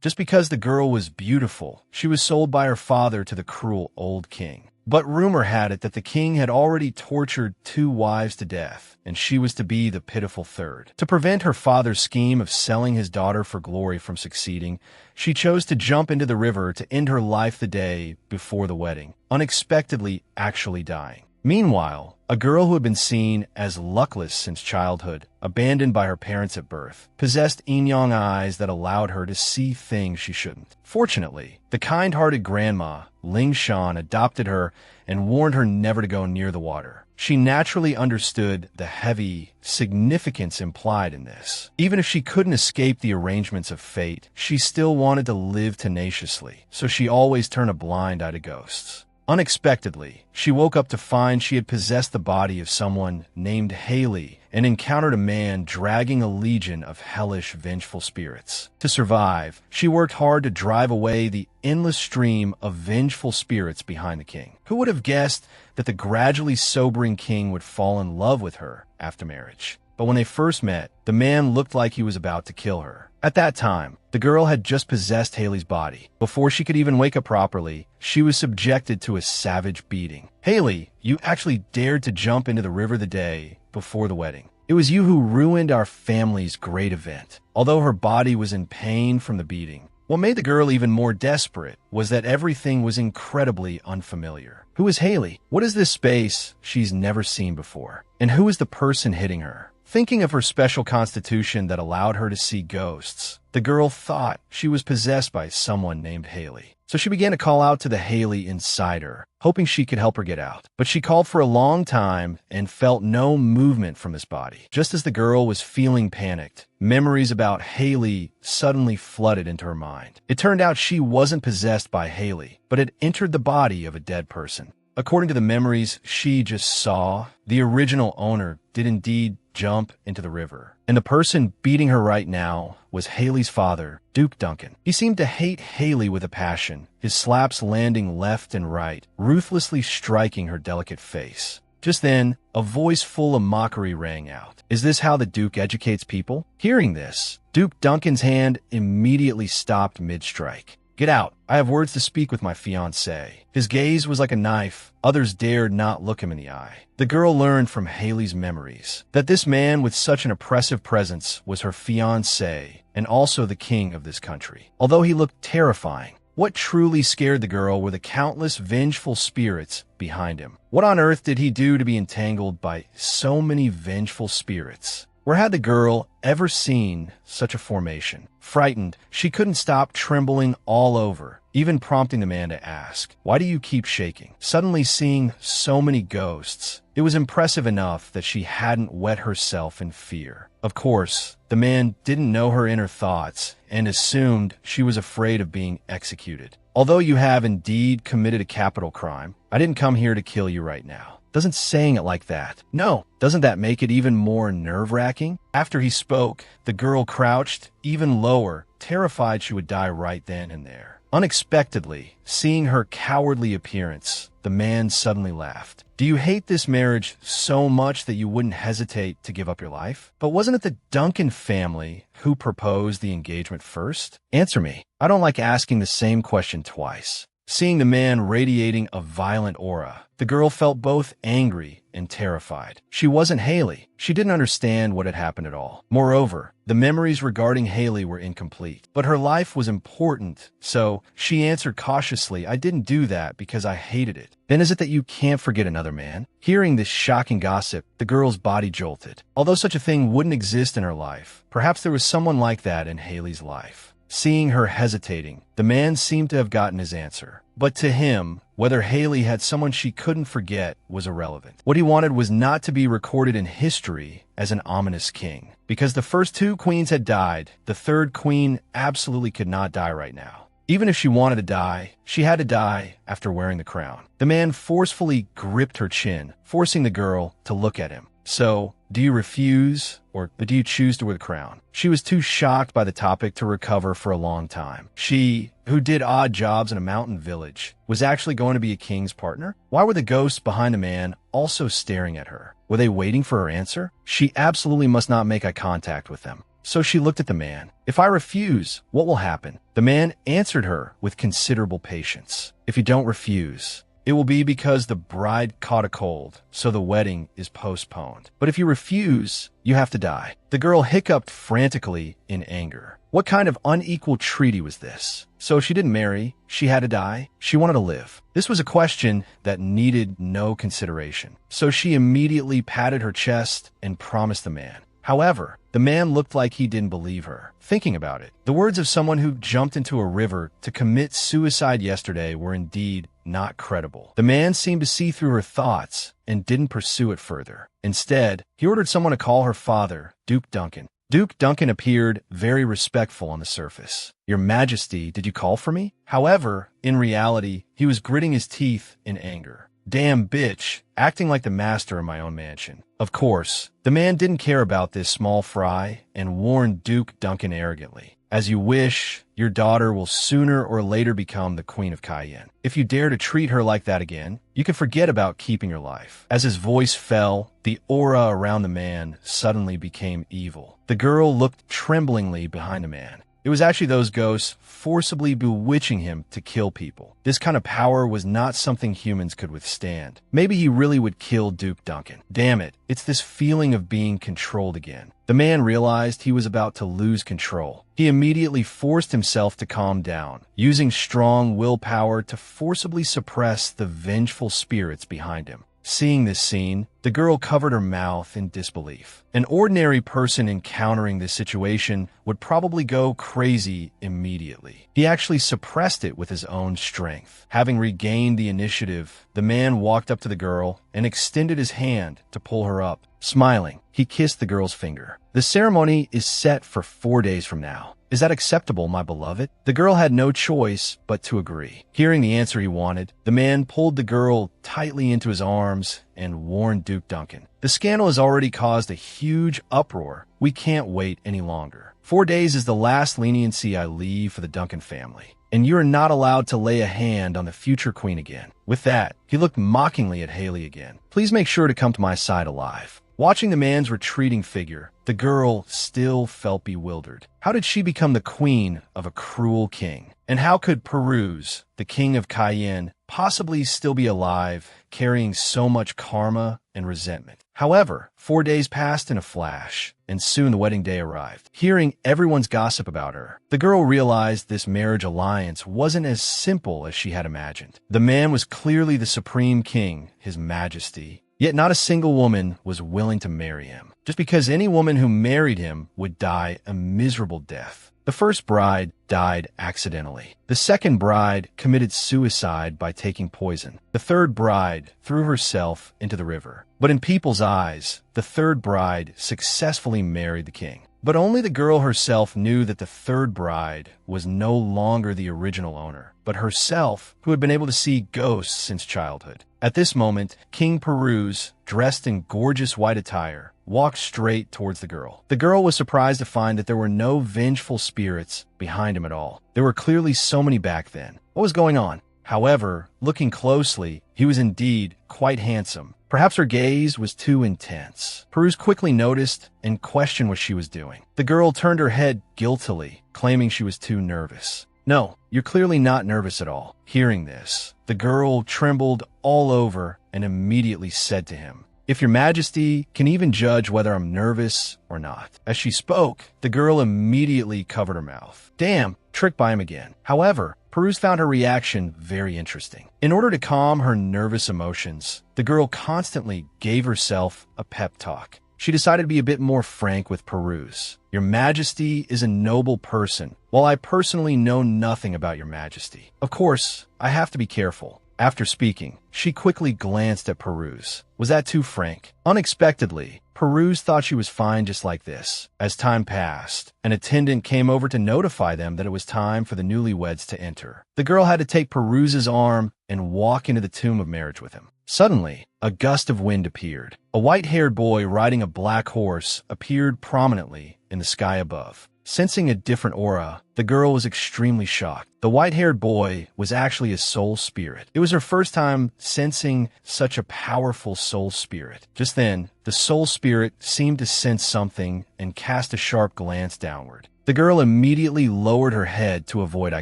Just because the girl was beautiful, she was sold by her father to the cruel old king. But rumor had it that the king had already tortured 2 wives to death, and she was to be the pitiful third. To prevent her father's scheme of selling his daughter for glory from succeeding, she chose to jump into the river to end her life the day before the wedding, unexpectedly actually dying. Meanwhile, a girl who had been seen as luckless since childhood, abandoned by her parents at birth, possessed yin-yang eyes that allowed her to see things she shouldn't. Fortunately, the kind-hearted grandma, Ling Shan, adopted her and warned her never to go near the water. She naturally understood the heavy significance implied in this. Even if she couldn't escape the arrangements of fate, she still wanted to live tenaciously, so she always turned a blind eye to ghosts. Unexpectedly, she woke up to find she had possessed the body of someone named Haley and encountered a man dragging a legion of hellish, vengeful spirits. To survive, she worked hard to drive away the endless stream of vengeful spirits behind the king. Who would have guessed that the gradually sobering king would fall in love with her after marriage? But when they first met, the man looked like he was about to kill her. At that time, the girl had just possessed Haley's body. Before she could even wake up properly, she was subjected to a savage beating. "Haley, you actually dared to jump into the river the day before the wedding. It was you who ruined our family's great event." Although her body was in pain from the beating, what made the girl even more desperate was that everything was incredibly unfamiliar. Who is Haley? What is this space she's never seen before? And who is the person hitting her? Thinking of her special constitution that allowed her to see ghosts, the girl thought she was possessed by someone named Haley. So she began to call out to the Haley inside her, hoping she could help her get out. But she called for a long time and felt no movement from this body. Just as the girl was feeling panicked, memories about Haley suddenly flooded into her mind. It turned out she wasn't possessed by Haley, but had entered the body of a dead person. According to the memories she just saw, the original owner did indeed jump into the river. And the person beating her right now was Haley's father, Duke Duncan. He seemed to hate Haley with a passion, his slaps landing left and right, ruthlessly striking her delicate face. Just then, a voice full of mockery rang out. "Is this how the Duke educates people?" Hearing this, Duke Duncan's hand immediately stopped mid-strike. "Get out. I have words to speak with my fiancé." His gaze was like a knife. Others dared not look him in the eye. The girl learned from Haley's memories that this man with such an oppressive presence was her fiancé and also the king of this country. Although he looked terrifying, what truly scared the girl were the countless vengeful spirits behind him. What on earth did he do to be entangled by so many vengeful spirits? Where had the girl ever seen such a formation? Frightened, she couldn't stop trembling all over, even prompting the man to ask, "Why do you keep shaking?" Suddenly seeing so many ghosts, it was impressive enough that she hadn't wet herself in fear. Of course, the man didn't know her inner thoughts and assumed she was afraid of being executed. "Although you have indeed committed a capital crime, I didn't come here to kill you right now." Doesn't saying it like that. No, doesn't that make it even more nerve-wracking? After he spoke, the girl crouched even lower, terrified she would die right then and there. Unexpectedly, seeing her cowardly appearance, the man suddenly laughed. "Do you hate this marriage so much that you wouldn't hesitate to give up your life? But wasn't it the Duncan family who proposed the engagement first? Answer me. I don't like asking the same question twice." Seeing the man radiating a violent aura, the girl felt both angry and terrified. She wasn't Haley. She didn't understand what had happened at all. Moreover, the memories regarding Haley were incomplete. But her life was important, so she answered cautiously, "I didn't do that because I hated it." "Then is it that you can't forget another man?" Hearing this shocking gossip, the girl's body jolted. Although such a thing wouldn't exist in her life, perhaps there was someone like that in Haley's life. Seeing her hesitating, the man seemed to have gotten his answer. But to him, whether Haley had someone she couldn't forget was irrelevant. What he wanted was not to be recorded in history as an ominous king. Because the first 2 queens had died, the 3rd queen absolutely could not die right now. Even if she wanted to die, she had to die after wearing the crown. The man forcefully gripped her chin, forcing the girl to look at him. "So, do you refuse, or do you choose to wear the crown?" She was too shocked by the topic to recover for a long time. She, who did odd jobs in a mountain village, was actually going to be a king's partner? Why were the ghosts behind the man also staring at her? Were they waiting for her answer? She absolutely must not make eye contact with them. So she looked at the man. "If I refuse, what will happen?" The man answered her with considerable patience. "If you don't refuse, it will be because the bride caught a cold, so the wedding is postponed. But if you refuse, you have to die." The girl hiccuped frantically in anger. What kind of unequal treaty was this? So she didn't marry, she had to die, she wanted to live. This was a question that needed no consideration. So she immediately patted her chest and promised the man. However, the man looked like he didn't believe her. Thinking about it, the words of someone who jumped into a river to commit suicide yesterday were indeed not credible. The man seemed to see through her thoughts and didn't pursue it further. Instead, he ordered someone to call her father, Duke Duncan. Duke Duncan appeared very respectful on the surface. "Your Majesty, did you call for me?" However, in reality, he was gritting his teeth in anger. "Damn bitch, acting like the master in my own mansion." Of course, the man didn't care about this small fry and warned Duke Duncan arrogantly. "As you wish, your daughter will sooner or later become the Queen of Cayenne. If you dare to treat her like that again, you can forget about keeping your life." As his voice fell, the aura around the man suddenly became evil. The girl looked tremblingly behind the man. It was actually those ghosts forcibly bewitching him to kill people. This kind of power was not something humans could withstand. Maybe he really would kill Duke Duncan. Damn it, it's this feeling of being controlled again. The man realized he was about to lose control. He immediately forced himself to calm down, using strong willpower to forcibly suppress the vengeful spirits behind him. Seeing this scene, the girl covered her mouth in disbelief. An ordinary person encountering this situation would probably go crazy immediately. He actually suppressed it with his own strength. Having regained the initiative, the man walked up to the girl and extended his hand to pull her up. Smiling, he kissed the girl's finger. "The ceremony is set for 4 days from now. Is that acceptable, my beloved?" The girl had no choice but to agree. Hearing the answer he wanted, the man pulled the girl tightly into his arms and warned Duke Duncan. "The scandal has already caused a huge uproar. We can't wait any longer. 4 days is the last leniency I leave for the Duncan family, and you are not allowed to lay a hand on the future queen again." With that, he looked mockingly at Haley again. "Please make sure to come to my side alive." Watching the man's retreating figure, the girl still felt bewildered. How did she become the queen of a cruel king? And how could Peruse, the king of Cayenne, possibly still be alive, carrying so much karma and resentment? However, 4 days passed in a flash, and soon the wedding day arrived. Hearing everyone's gossip about her, the girl realized this marriage alliance wasn't as simple as she had imagined. The man was clearly the supreme king, his majesty. Yet not a single woman was willing to marry him, just because any woman who married him would die a miserable death. The first bride died accidentally. The second bride committed suicide by taking poison. The third bride threw herself into the river. But in people's eyes, the third bride successfully married the king. But only the girl herself knew that the third bride was no longer the original owner, but herself, who had been able to see ghosts since childhood. At this moment, King Peruse, dressed in gorgeous white attire, walked straight towards the girl. The girl was surprised to find that there were no vengeful spirits behind him at all. There were clearly so many back then. What was going on? However, looking closely, he was indeed quite handsome. Perhaps her gaze was too intense. Peruse quickly noticed and questioned what she was doing. The girl turned her head guiltily, claiming she was too nervous. "No, you're clearly not nervous at all." Hearing this, the girl trembled all over and immediately said to him, "If your majesty can even judge whether I'm nervous or not." As she spoke, the girl immediately covered her mouth. Damn, tricked by him again. However, Peruse found her reaction very interesting. In order to calm her nervous emotions, the girl constantly gave herself a pep talk. She decided to be a bit more frank with Peruse. "Your majesty is a noble person, while I personally know nothing about your majesty. Of course, I have to be careful." After speaking, she quickly glanced at Peruse. Was that too frank? Unexpectedly, Peruse thought she was fine just like this. As time passed, an attendant came over to notify them that it was time for the newlyweds to enter. The girl had to take Peruse's arm and walk into the tomb of marriage with him. Suddenly, a gust of wind appeared. A white-haired boy riding a black horse appeared prominently in the sky above. Sensing a different aura, the girl was extremely shocked. The white-haired boy was actually a soul spirit. It was her first time sensing such a powerful soul spirit. Just then, the soul spirit seemed to sense something and cast a sharp glance downward. The girl immediately lowered her head to avoid eye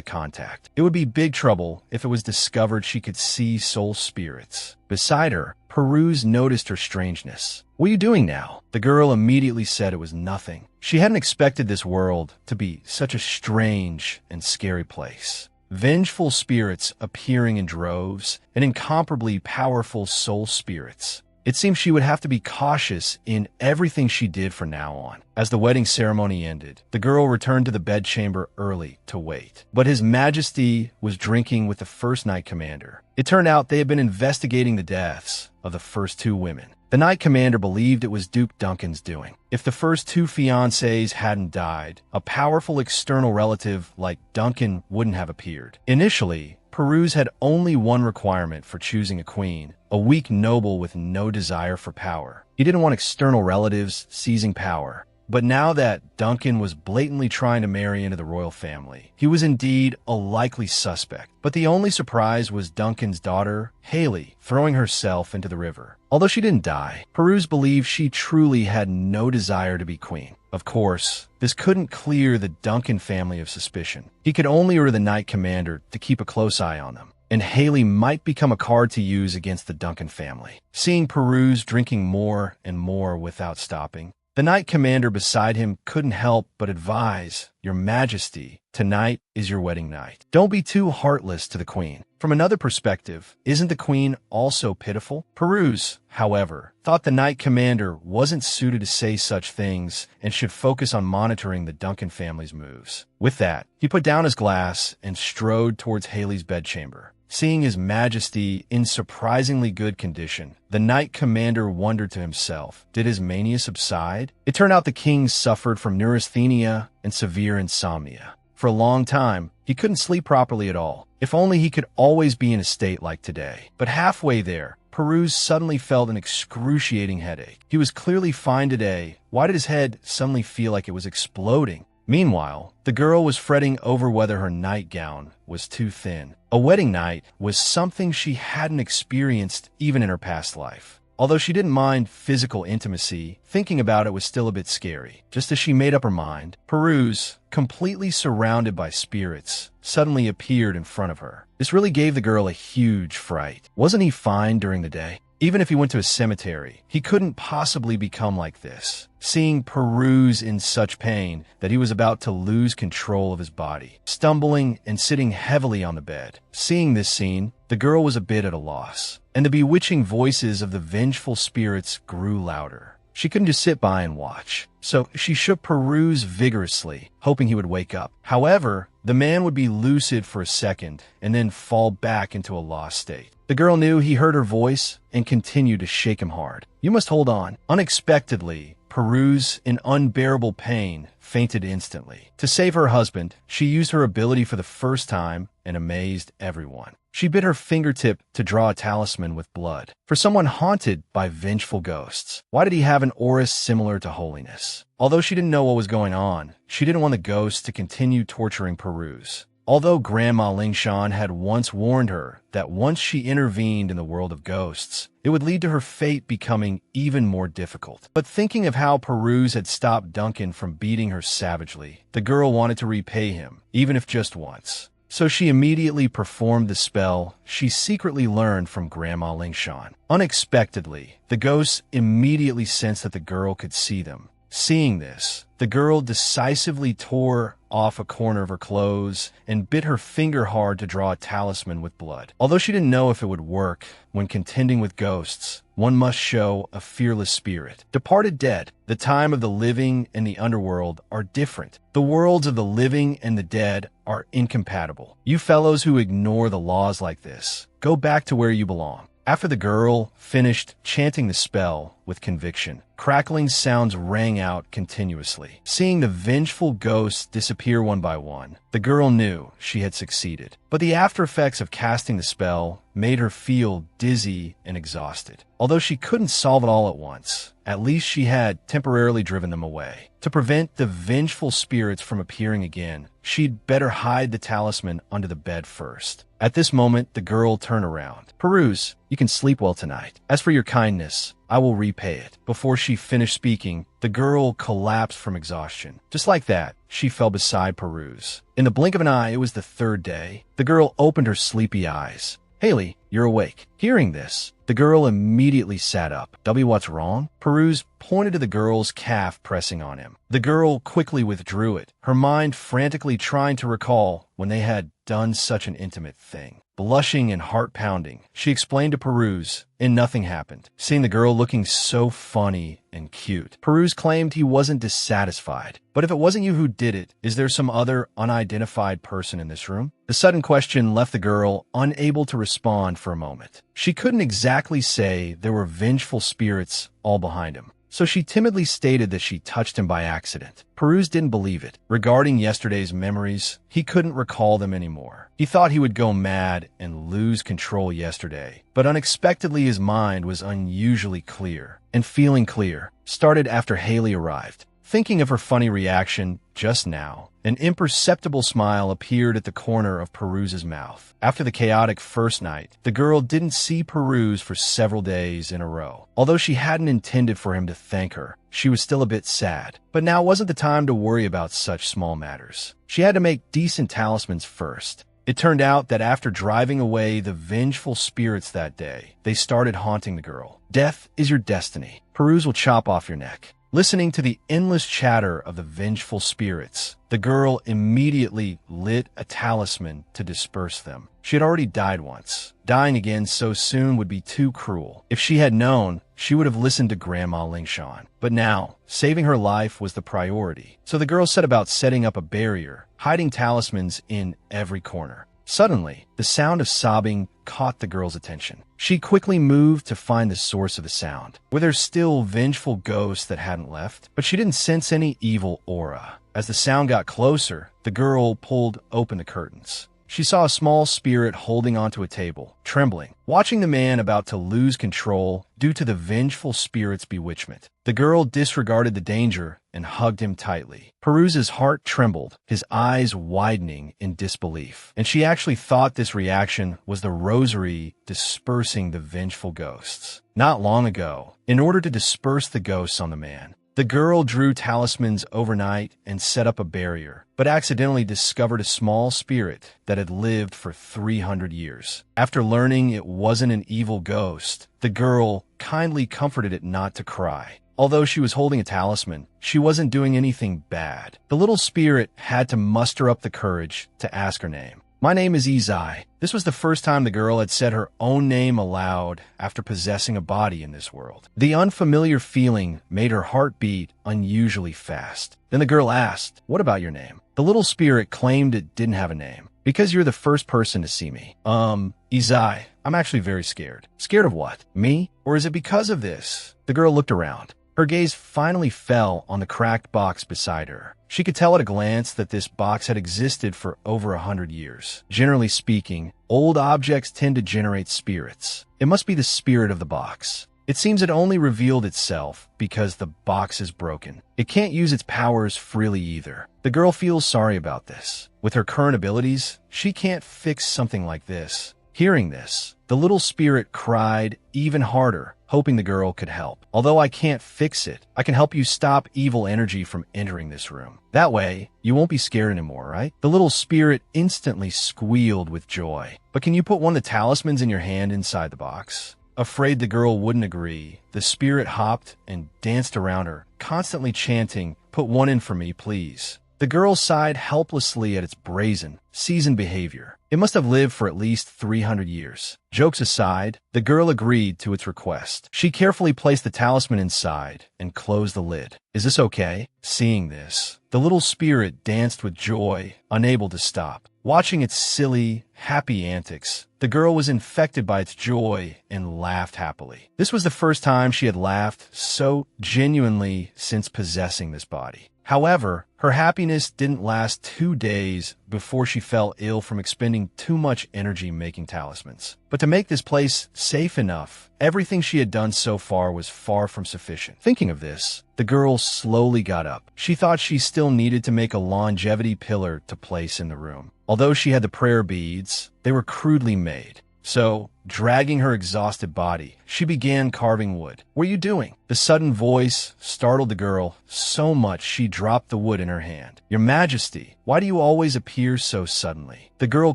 contact. It would be big trouble if it was discovered she could see soul spirits. Beside her, Peruse noticed her strangeness. "What are you doing now?" The girl immediately said it was nothing. She hadn't expected this world to be such a strange and scary place. Vengeful spirits appearing in droves, and incomparably powerful soul spirits. It seemed she would have to be cautious in everything she did from now on. As the wedding ceremony ended, the girl returned to the bedchamber early to wait. But His Majesty was drinking with the first Knight Commander. It turned out they had been investigating the deaths of the first two women. The Knight Commander believed it was Duke Duncan's doing. If the first two fiancés hadn't died, a powerful external relative like Duncan wouldn't have appeared. Initially, Peruse had only one requirement for choosing a queen: a weak noble with no desire for power. He didn't want external relatives seizing power. But now that Duncan was blatantly trying to marry into the royal family, he was indeed a likely suspect. But the only surprise was Duncan's daughter, Haley, throwing herself into the river. Although she didn't die, Peruse believed she truly had no desire to be queen. Of course, this couldn't clear the Duncan family of suspicion. He could only order the Knight Commander to keep a close eye on them, and Haley might become a card to use against the Duncan family. Seeing Peruse drinking more and more without stopping, the Knight Commander beside him couldn't help but advise, "Your Majesty, tonight is your wedding night. Don't be too heartless to the Queen." From another perspective, isn't the Queen also pitiful? Peruse, however, thought the Knight Commander wasn't suited to say such things and should focus on monitoring the Duncan family's moves. With that, he put down his glass and strode towards Haley's bedchamber. Seeing His Majesty in surprisingly good condition, the Knight Commander wondered to himself, did his mania subside? It turned out the king suffered from neurasthenia and severe insomnia. For a long time, he couldn't sleep properly at all. If only he could always be in a state like today. But halfway there, Peruse suddenly felt an excruciating headache. He was clearly fine today. Why did his head suddenly feel like it was exploding? Meanwhile, the girl was fretting over whether her nightgown was too thin. A wedding night was something she hadn't experienced even in her past life. Although she didn't mind physical intimacy, thinking about it was still a bit scary. Just as she made up her mind, Peruse, completely surrounded by spirits, suddenly appeared in front of her. This really gave the girl a huge fright. Wasn't he fine during the day? Even if he went to a cemetery, he couldn't possibly become like this. Seeing Peruse in such pain that he was about to lose control of his body, stumbling and sitting heavily on the bed. Seeing this scene, the girl was a bit at a loss, and the bewitching voices of the vengeful spirits grew louder. She couldn't just sit by and watch, so she shook Peruse vigorously, hoping he would wake up. However, the man would be lucid for a second and then fall back into a lost state. The girl knew he heard her voice and continued to shake him hard. "You must hold on." Unexpectedly, Peruse, in unbearable pain, fainted instantly. To save her husband, she used her ability for the first time and amazed everyone. She bit her fingertip to draw a talisman with blood. For someone haunted by vengeful ghosts, why did he have an aura similar to holiness? Although she didn't know what was going on, she didn't want the ghosts to continue torturing Peruse. Although Grandma Lingshan had once warned her that once she intervened in the world of ghosts, it would lead to her fate becoming even more difficult. But thinking of how Peruse had stopped Duncan from beating her savagely, the girl wanted to repay him, even if just once. So she immediately performed the spell she secretly learned from Grandma Lingshan. Unexpectedly, the ghosts immediately sensed that the girl could see them. Seeing this, the girl decisively tore off a corner of her clothes and bit her finger hard to draw a talisman with blood. Although she didn't know if it would work, when contending with ghosts, one must show a fearless spirit. Departed dead, the time of the living and the underworld are different. The worlds of the living and the dead are incompatible. You fellows who ignore the laws like this, go back to where you belong. After the girl finished chanting the spell with conviction, crackling sounds rang out continuously. Seeing the vengeful ghosts disappear one by one, the girl knew she had succeeded. But the after effects of casting the spell made her feel dizzy and exhausted. Although she couldn't solve it all at once, at least she had temporarily driven them away. To prevent the vengeful spirits from appearing again, she'd better hide the talisman under the bed first. At this moment, the girl turned around. "Peruse, you can sleep well tonight. As for your kindness, I will repay it." Before she finished speaking, the girl collapsed from exhaustion. Just like that, she fell beside Peruse. In the blink of an eye, it was the third day. The girl opened her sleepy eyes. "Haley, you're awake." Hearing this, the girl immediately sat up. What's wrong?" Peruse pointed to the girl's calf pressing on him. The girl quickly withdrew it, her mind frantically trying to recall when they had done such an intimate thing. Blushing and heart-pounding, she explained to Peruse, and nothing happened. Seeing the girl looking so funny and cute, Peruse claimed he wasn't dissatisfied. "But if it wasn't you who did it, is there some other unidentified person in this room?" The sudden question left the girl unable to respond for a moment. She couldn't exactly say there were vengeful spirits all behind him, so she timidly stated that she touched him by accident. Peruse didn't believe it. Regarding yesterday's memories, he couldn't recall them anymore. He thought he would go mad and lose control yesterday, but unexpectedly his mind was unusually clear. And feeling clear started after Haley arrived. Thinking of her funny reaction just now, an imperceptible smile appeared at the corner of Peruse's mouth. After the chaotic first night, the girl didn't see Peruse for several days in a row. Although she hadn't intended for him to thank her, she was still a bit sad. But now wasn't the time to worry about such small matters. She had to make decent talismans first. It turned out that after driving away the vengeful spirits that day, they started haunting the girl. "Death is your destiny. Peruse will chop off your neck." Listening to the endless chatter of the vengeful spirits, the girl immediately lit a talisman to disperse them. She had already died once. Dying again so soon would be too cruel. If she had known, she would have listened to Grandma Lingshan. But now, saving her life was the priority. So the girl set about setting up a barrier, hiding talismans in every corner. Suddenly, the sound of sobbing caught the girl's attention. She quickly moved to find the source of the sound. Were there still vengeful ghosts that hadn't left? But she didn't sense any evil aura. As the sound got closer, the girl pulled open the curtains. She saw a small spirit holding onto a table, trembling, watching the man about to lose control due to the vengeful spirit's bewitchment. The girl disregarded the danger and hugged him tightly. Peruse's heart trembled, his eyes widening in disbelief, and she actually thought this reaction was the rosary dispersing the vengeful ghosts. Not long ago, in order to disperse the ghosts on the man, the girl drew talismans overnight and set up a barrier, but accidentally discovered a small spirit that had lived for 300 years. After learning it wasn't an evil ghost, the girl kindly comforted it not to cry. Although she was holding a talisman, she wasn't doing anything bad. The little spirit had to muster up the courage to ask her name. "My name is Izai." This was the first time the girl had said her own name aloud after possessing a body in this world. The unfamiliar feeling made her heart beat unusually fast. Then the girl asked, "What about your name?" The little spirit claimed it didn't have a name. "Because you're the first person to see me." Izai, I'm actually very scared." "Scared of what? Me? Or is it because of this?" The girl looked around. Her gaze finally fell on the cracked box beside her. She could tell at a glance that this box had existed for over 100 years. Generally speaking, old objects tend to generate spirits. It must be the spirit of the box. It seems it only revealed itself because the box is broken. It can't use its powers freely either. The girl feels sorry about this. With her current abilities, she can't fix something like this. Hearing this, the little spirit cried even harder, hoping the girl could help. "Although I can't fix it, I can help you stop evil energy from entering this room. That way, you won't be scared anymore, right?" The little spirit instantly squealed with joy. "But can you put one of the talismans in your hand inside the box?" Afraid the girl wouldn't agree, the spirit hopped and danced around her, constantly chanting, "Put one in for me, please." The girl sighed helplessly at its brazen, seasoned behavior. It must have lived for at least 300 years. Jokes aside, the girl agreed to its request. She carefully placed the talisman inside and closed the lid. "Is this okay?" Seeing this, the little spirit danced with joy, unable to stop. Watching its silly, happy antics, the girl was infected by its joy and laughed happily. This was the first time she had laughed so genuinely since possessing this body. However, her happiness didn't last 2 days before she fell ill from expending too much energy making talismans. But to make this place safe enough, everything she had done so far was far from sufficient. Thinking of this, the girl slowly got up. She thought she still needed to make a longevity pillar to place in the room. Although she had the prayer beads, they were crudely made. So, dragging her exhausted body, she began carving wood. "What are you doing?" The sudden voice startled the girl so much she dropped the wood in her hand. "Your Majesty, why do you always appear so suddenly?" The girl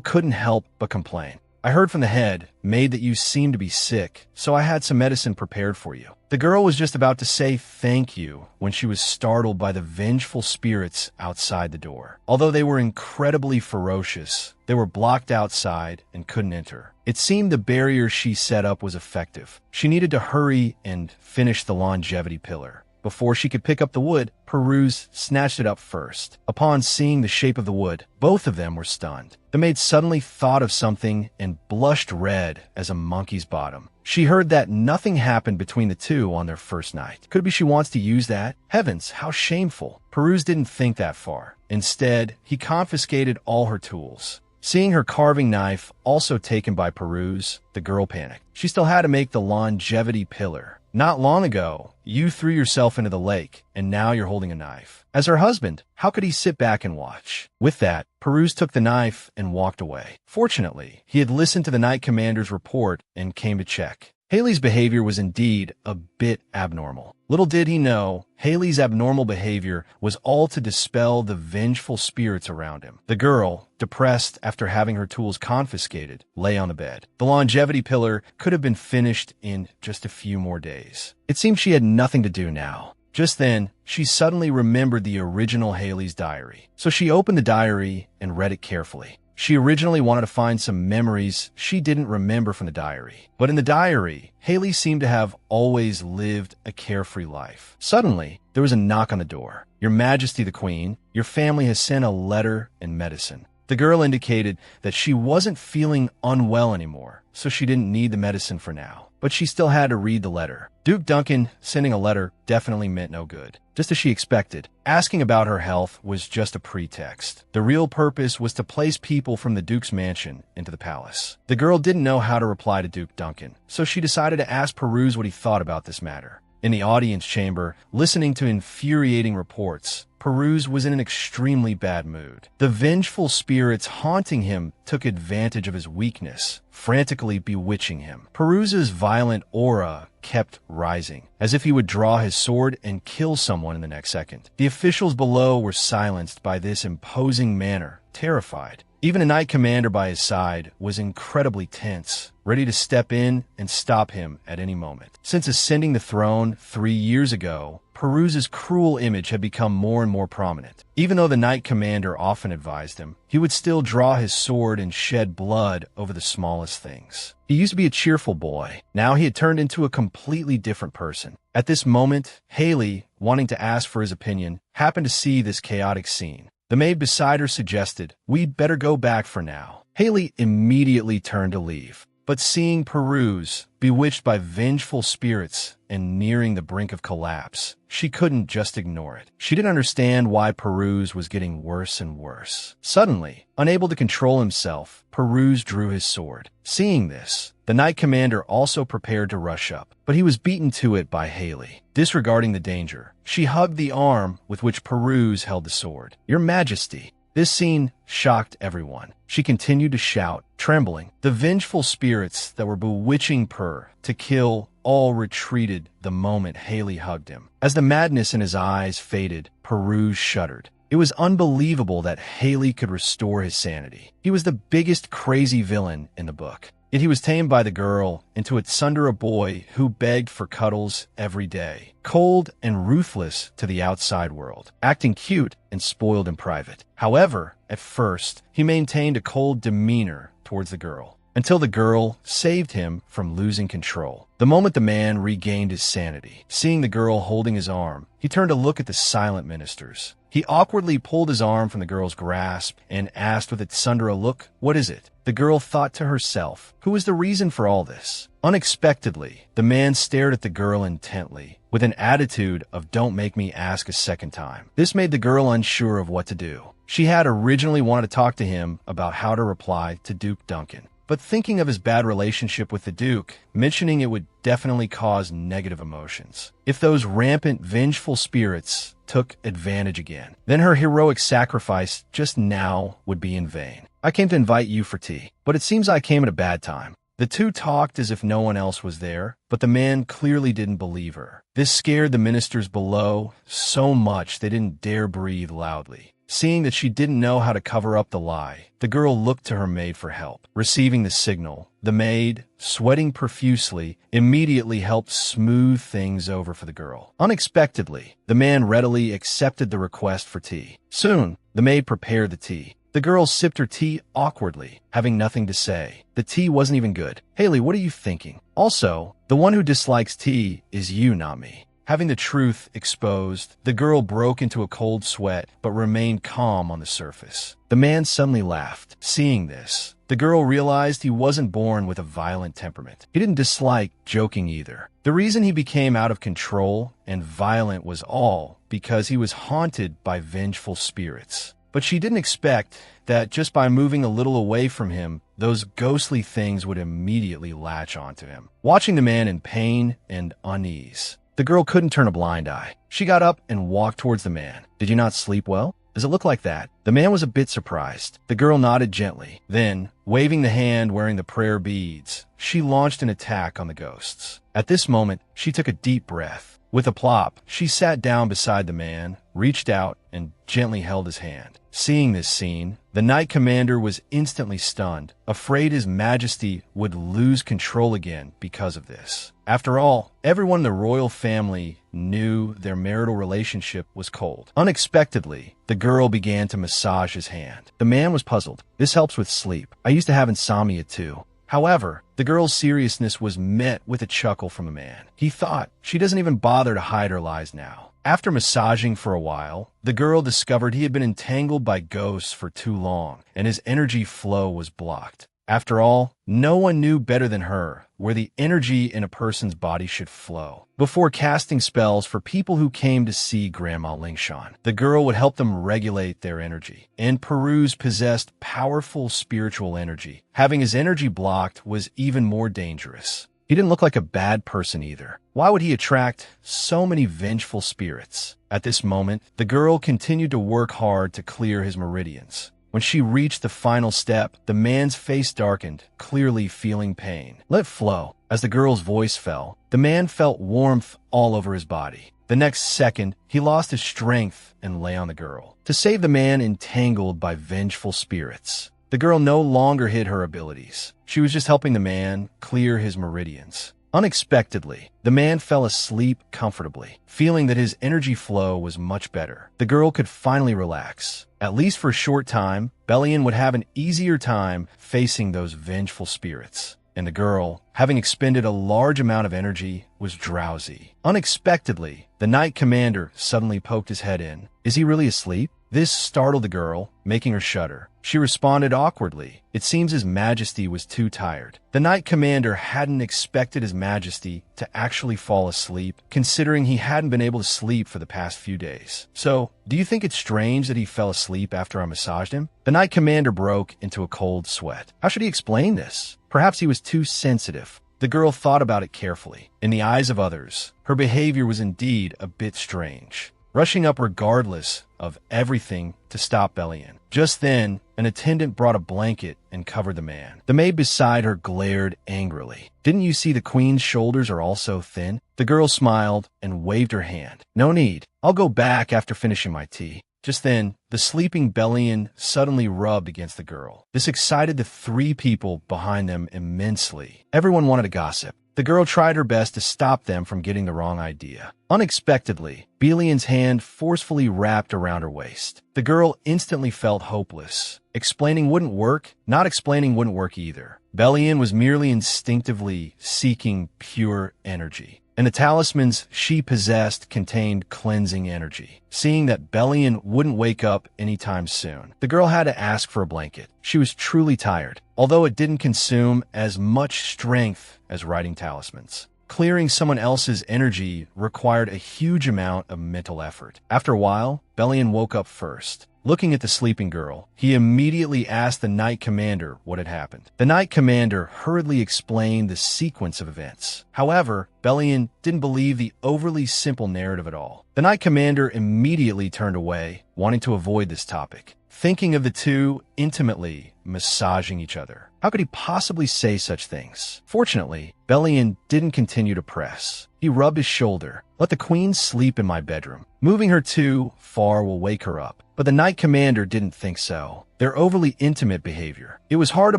couldn't help but complain. "I heard from the head maid that you seemed to be sick, so I had some medicine prepared for you." The girl was just about to say thank you when she was startled by the vengeful spirits outside the door. Although they were incredibly ferocious, they were blocked outside and couldn't enter. It seemed the barrier she set up was effective. She needed to hurry and finish the longevity pillar. Before she could pick up the wood, Peruse snatched it up first. Upon seeing the shape of the wood, both of them were stunned. The maid suddenly thought of something and blushed red as a monkey's bottom. She heard that nothing happened between the two on their first night. Could it be she wants to use that? Heavens, how shameful. Peruse didn't think that far. Instead, he confiscated all her tools. Seeing her carving knife also taken by Peruse, the girl panicked. She still had to make the longevity pillar. "Not long ago, you threw yourself into the lake, and now you're holding a knife." As her husband, how could he sit back and watch? With that, Peruse took the knife and walked away. Fortunately, he had listened to the Knight Commander's report and came to check. Haley's behavior was indeed a bit abnormal. Little did he know, Haley's abnormal behavior was all to dispel the vengeful spirits around him. The girl, depressed after having her tools confiscated, lay on the bed. The longevity pillar could have been finished in just a few more days. It seemed she had nothing to do now. Just then, she suddenly remembered the original Haley's diary. So she opened the diary and read it carefully. She originally wanted to find some memories she didn't remember from the diary. But in the diary, Haley seemed to have always lived a carefree life. Suddenly, there was a knock on the door. "Your Majesty the Queen, your family has sent a letter and medicine." The girl indicated that she wasn't feeling unwell anymore, so she didn't need the medicine for now. But she still had to read the letter. Duke Duncan sending a letter definitely meant no good. Just as she expected, asking about her health was just a pretext. The real purpose was to place people from the Duke's mansion into the palace. The girl didn't know how to reply to Duke Duncan, so she decided to ask Peruse what he thought about this matter. In the audience chamber, listening to infuriating reports, Peruse was in an extremely bad mood. The vengeful spirits haunting him took advantage of his weakness, frantically bewitching him. Peruse's violent aura kept rising, as if he would draw his sword and kill someone in the next second. The officials below were silenced by this imposing manner, terrified. Even a Knight Commander by his side was incredibly tense, ready to step in and stop him at any moment. Since ascending the throne 3 years ago, Peruse's cruel image had become more and more prominent. Even though the Knight Commander often advised him, he would still draw his sword and shed blood over the smallest things. He used to be a cheerful boy. Now he had turned into a completely different person. At this moment, Haley, wanting to ask for his opinion, happened to see this chaotic scene. The maid beside her suggested, "We'd better go back for now." Haley immediately turned to leave, but seeing Peruse, bewitched by vengeful spirits and nearing the brink of collapse, she couldn't just ignore it. She didn't understand why Peruse was getting worse and worse. Suddenly, unable to control himself, Peruse drew his sword. Seeing this, the Knight Commander also prepared to rush up, but he was beaten to it by Haley. Disregarding the danger, she hugged the arm with which Peruse held the sword. "Your Majesty." This scene shocked everyone. She continued to shout, trembling. The vengeful spirits that were bewitching Per to kill all retreated the moment Haley hugged him. As the madness in his eyes faded, Peruse shuddered. It was unbelievable that Haley could restore his sanity. He was the biggest crazy villain in the book. Yet he was tamed by the girl into a tsundere boy who begged for cuddles every day, cold and ruthless to the outside world, acting cute and spoiled in private. However, at first, he maintained a cold demeanor towards the girl, until the girl saved him from losing control. The moment the man regained his sanity, seeing the girl holding his arm, he turned to look at the silent ministers. He awkwardly pulled his arm from the girl's grasp and asked with a tsundere look, "What is it?" The girl thought to herself, who was the reason for all this? Unexpectedly, the man stared at the girl intently, with an attitude of "don't make me ask a second time." This made the girl unsure of what to do. She had originally wanted to talk to him about how to reply to Duke Duncan, but thinking of his bad relationship with the Duke, mentioning it would definitely cause negative emotions. If those rampant, vengeful spirits took advantage again, then her heroic sacrifice just now would be in vain. "I came to invite you for tea, but it seems I came at a bad time." The two talked as if no one else was there, but the man clearly didn't believe her. This scared the ministers below so much they didn't dare breathe loudly. Seeing that she didn't know how to cover up the lie, the girl looked to her maid for help. Receiving the signal, the maid, sweating profusely, immediately helped smooth things over for the girl. Unexpectedly, the man readily accepted the request for tea. Soon, the maid prepared the tea. The girl sipped her tea awkwardly, having nothing to say. The tea wasn't even good. "Haley, what are you thinking? Also, the one who dislikes tea is you, not me." Having the truth exposed, the girl broke into a cold sweat but remained calm on the surface. The man suddenly laughed. Seeing this, the girl realized he wasn't born with a violent temperament. He didn't dislike joking either. The reason he became out of control and violent was all because he was haunted by vengeful spirits. But she didn't expect that just by moving a little away from him, those ghostly things would immediately latch onto him. Watching the man in pain and unease, the girl couldn't turn a blind eye. She got up and walked towards the man. "Did you not sleep well? Does it look like that?" The man was a bit surprised. The girl nodded gently. Then, waving the hand wearing the prayer beads, she launched an attack on the ghosts. At this moment, she took a deep breath. With a plop, she sat down beside the man, reached out, and gently held his hand. Seeing this scene, the Knight Commander was instantly stunned, afraid his majesty would lose control again because of this. After all, everyone in the royal family knew their marital relationship was cold. Unexpectedly, the girl began to massage his hand. The man was puzzled. "This helps with sleep. I used to have insomnia too." However, the girl's seriousness was met with a chuckle from the man. He thought, she doesn't even bother to hide her lies now. After massaging for a while, the girl discovered he had been entangled by ghosts for too long, and his energy flow was blocked. After all, no one knew better than her where the energy in a person's body should flow. Before casting spells for people who came to see Grandma Lingshan, the girl would help them regulate their energy. And Peruse possessed powerful spiritual energy. Having his energy blocked was even more dangerous. He didn't look like a bad person either. Why would he attract so many vengeful spirits? At this moment, the girl continued to work hard to clear his meridians. When she reached the final step, the man's face darkened, clearly feeling pain. "Let flow." As the girl's voice fell, the man felt warmth all over his body. The next second, he lost his strength and lay on the girl. To save the man entangled by vengeful spirits, the girl no longer hid her abilities. She was just helping the man clear his meridians. Unexpectedly, the man fell asleep comfortably, feeling that his energy flow was much better. The girl could finally relax. At least for a short time, Bellion would have an easier time facing those vengeful spirits. And the girl, having expended a large amount of energy, was drowsy. Unexpectedly, the Knight Commander suddenly poked his head in. "Is he really asleep?" This startled the girl, making her shudder. She responded awkwardly. It seems His Majesty was too tired. The Knight Commander hadn't expected His Majesty to actually fall asleep, considering he hadn't been able to sleep for the past few days. "So, do you think it's strange that he fell asleep after I massaged him?" The Knight Commander broke into a cold sweat. How should he explain this? Perhaps he was too sensitive. The girl thought about it carefully. In the eyes of others, her behavior was indeed a bit strange, rushing up regardless of everything to stop Bellion. Just then, an attendant brought a blanket and covered the man. The maid beside her glared angrily. "Didn't you see the queen's shoulders are also thin?" The girl smiled and waved her hand. "No need. I'll go back after finishing my tea." Just then, the sleeping Bellion suddenly rubbed against the girl. This excited the three people behind them immensely. Everyone wanted to gossip. The girl tried her best to stop them from getting the wrong idea. Unexpectedly, Bellion's hand forcefully wrapped around her waist. The girl instantly felt hopeless. Explaining wouldn't work. Not explaining wouldn't work either. Bellion was merely instinctively seeking pure energy. And the talismans she possessed contained cleansing energy. Seeing that Bellion wouldn't wake up anytime soon, the girl had to ask for a blanket. She was truly tired, although it didn't consume as much strength as writing talismans. clearing someone else's energy required a huge amount of mental effort. After a while, Belian woke up first. Looking at the sleeping girl, he immediately asked the Knight Commander what had happened. The Knight Commander hurriedly explained the sequence of events. However, Belian didn't believe the overly simple narrative at all. The Knight Commander immediately turned away, wanting to avoid this topic, thinking of the two intimately massaging each other. How could he possibly say such things? Fortunately, Belian didn't continue to press. He rubbed his shoulder. Let the queen sleep in my bedroom. Moving her too far will wake her up. But the Knight Commander didn't think so. Their overly intimate behavior. It was hard to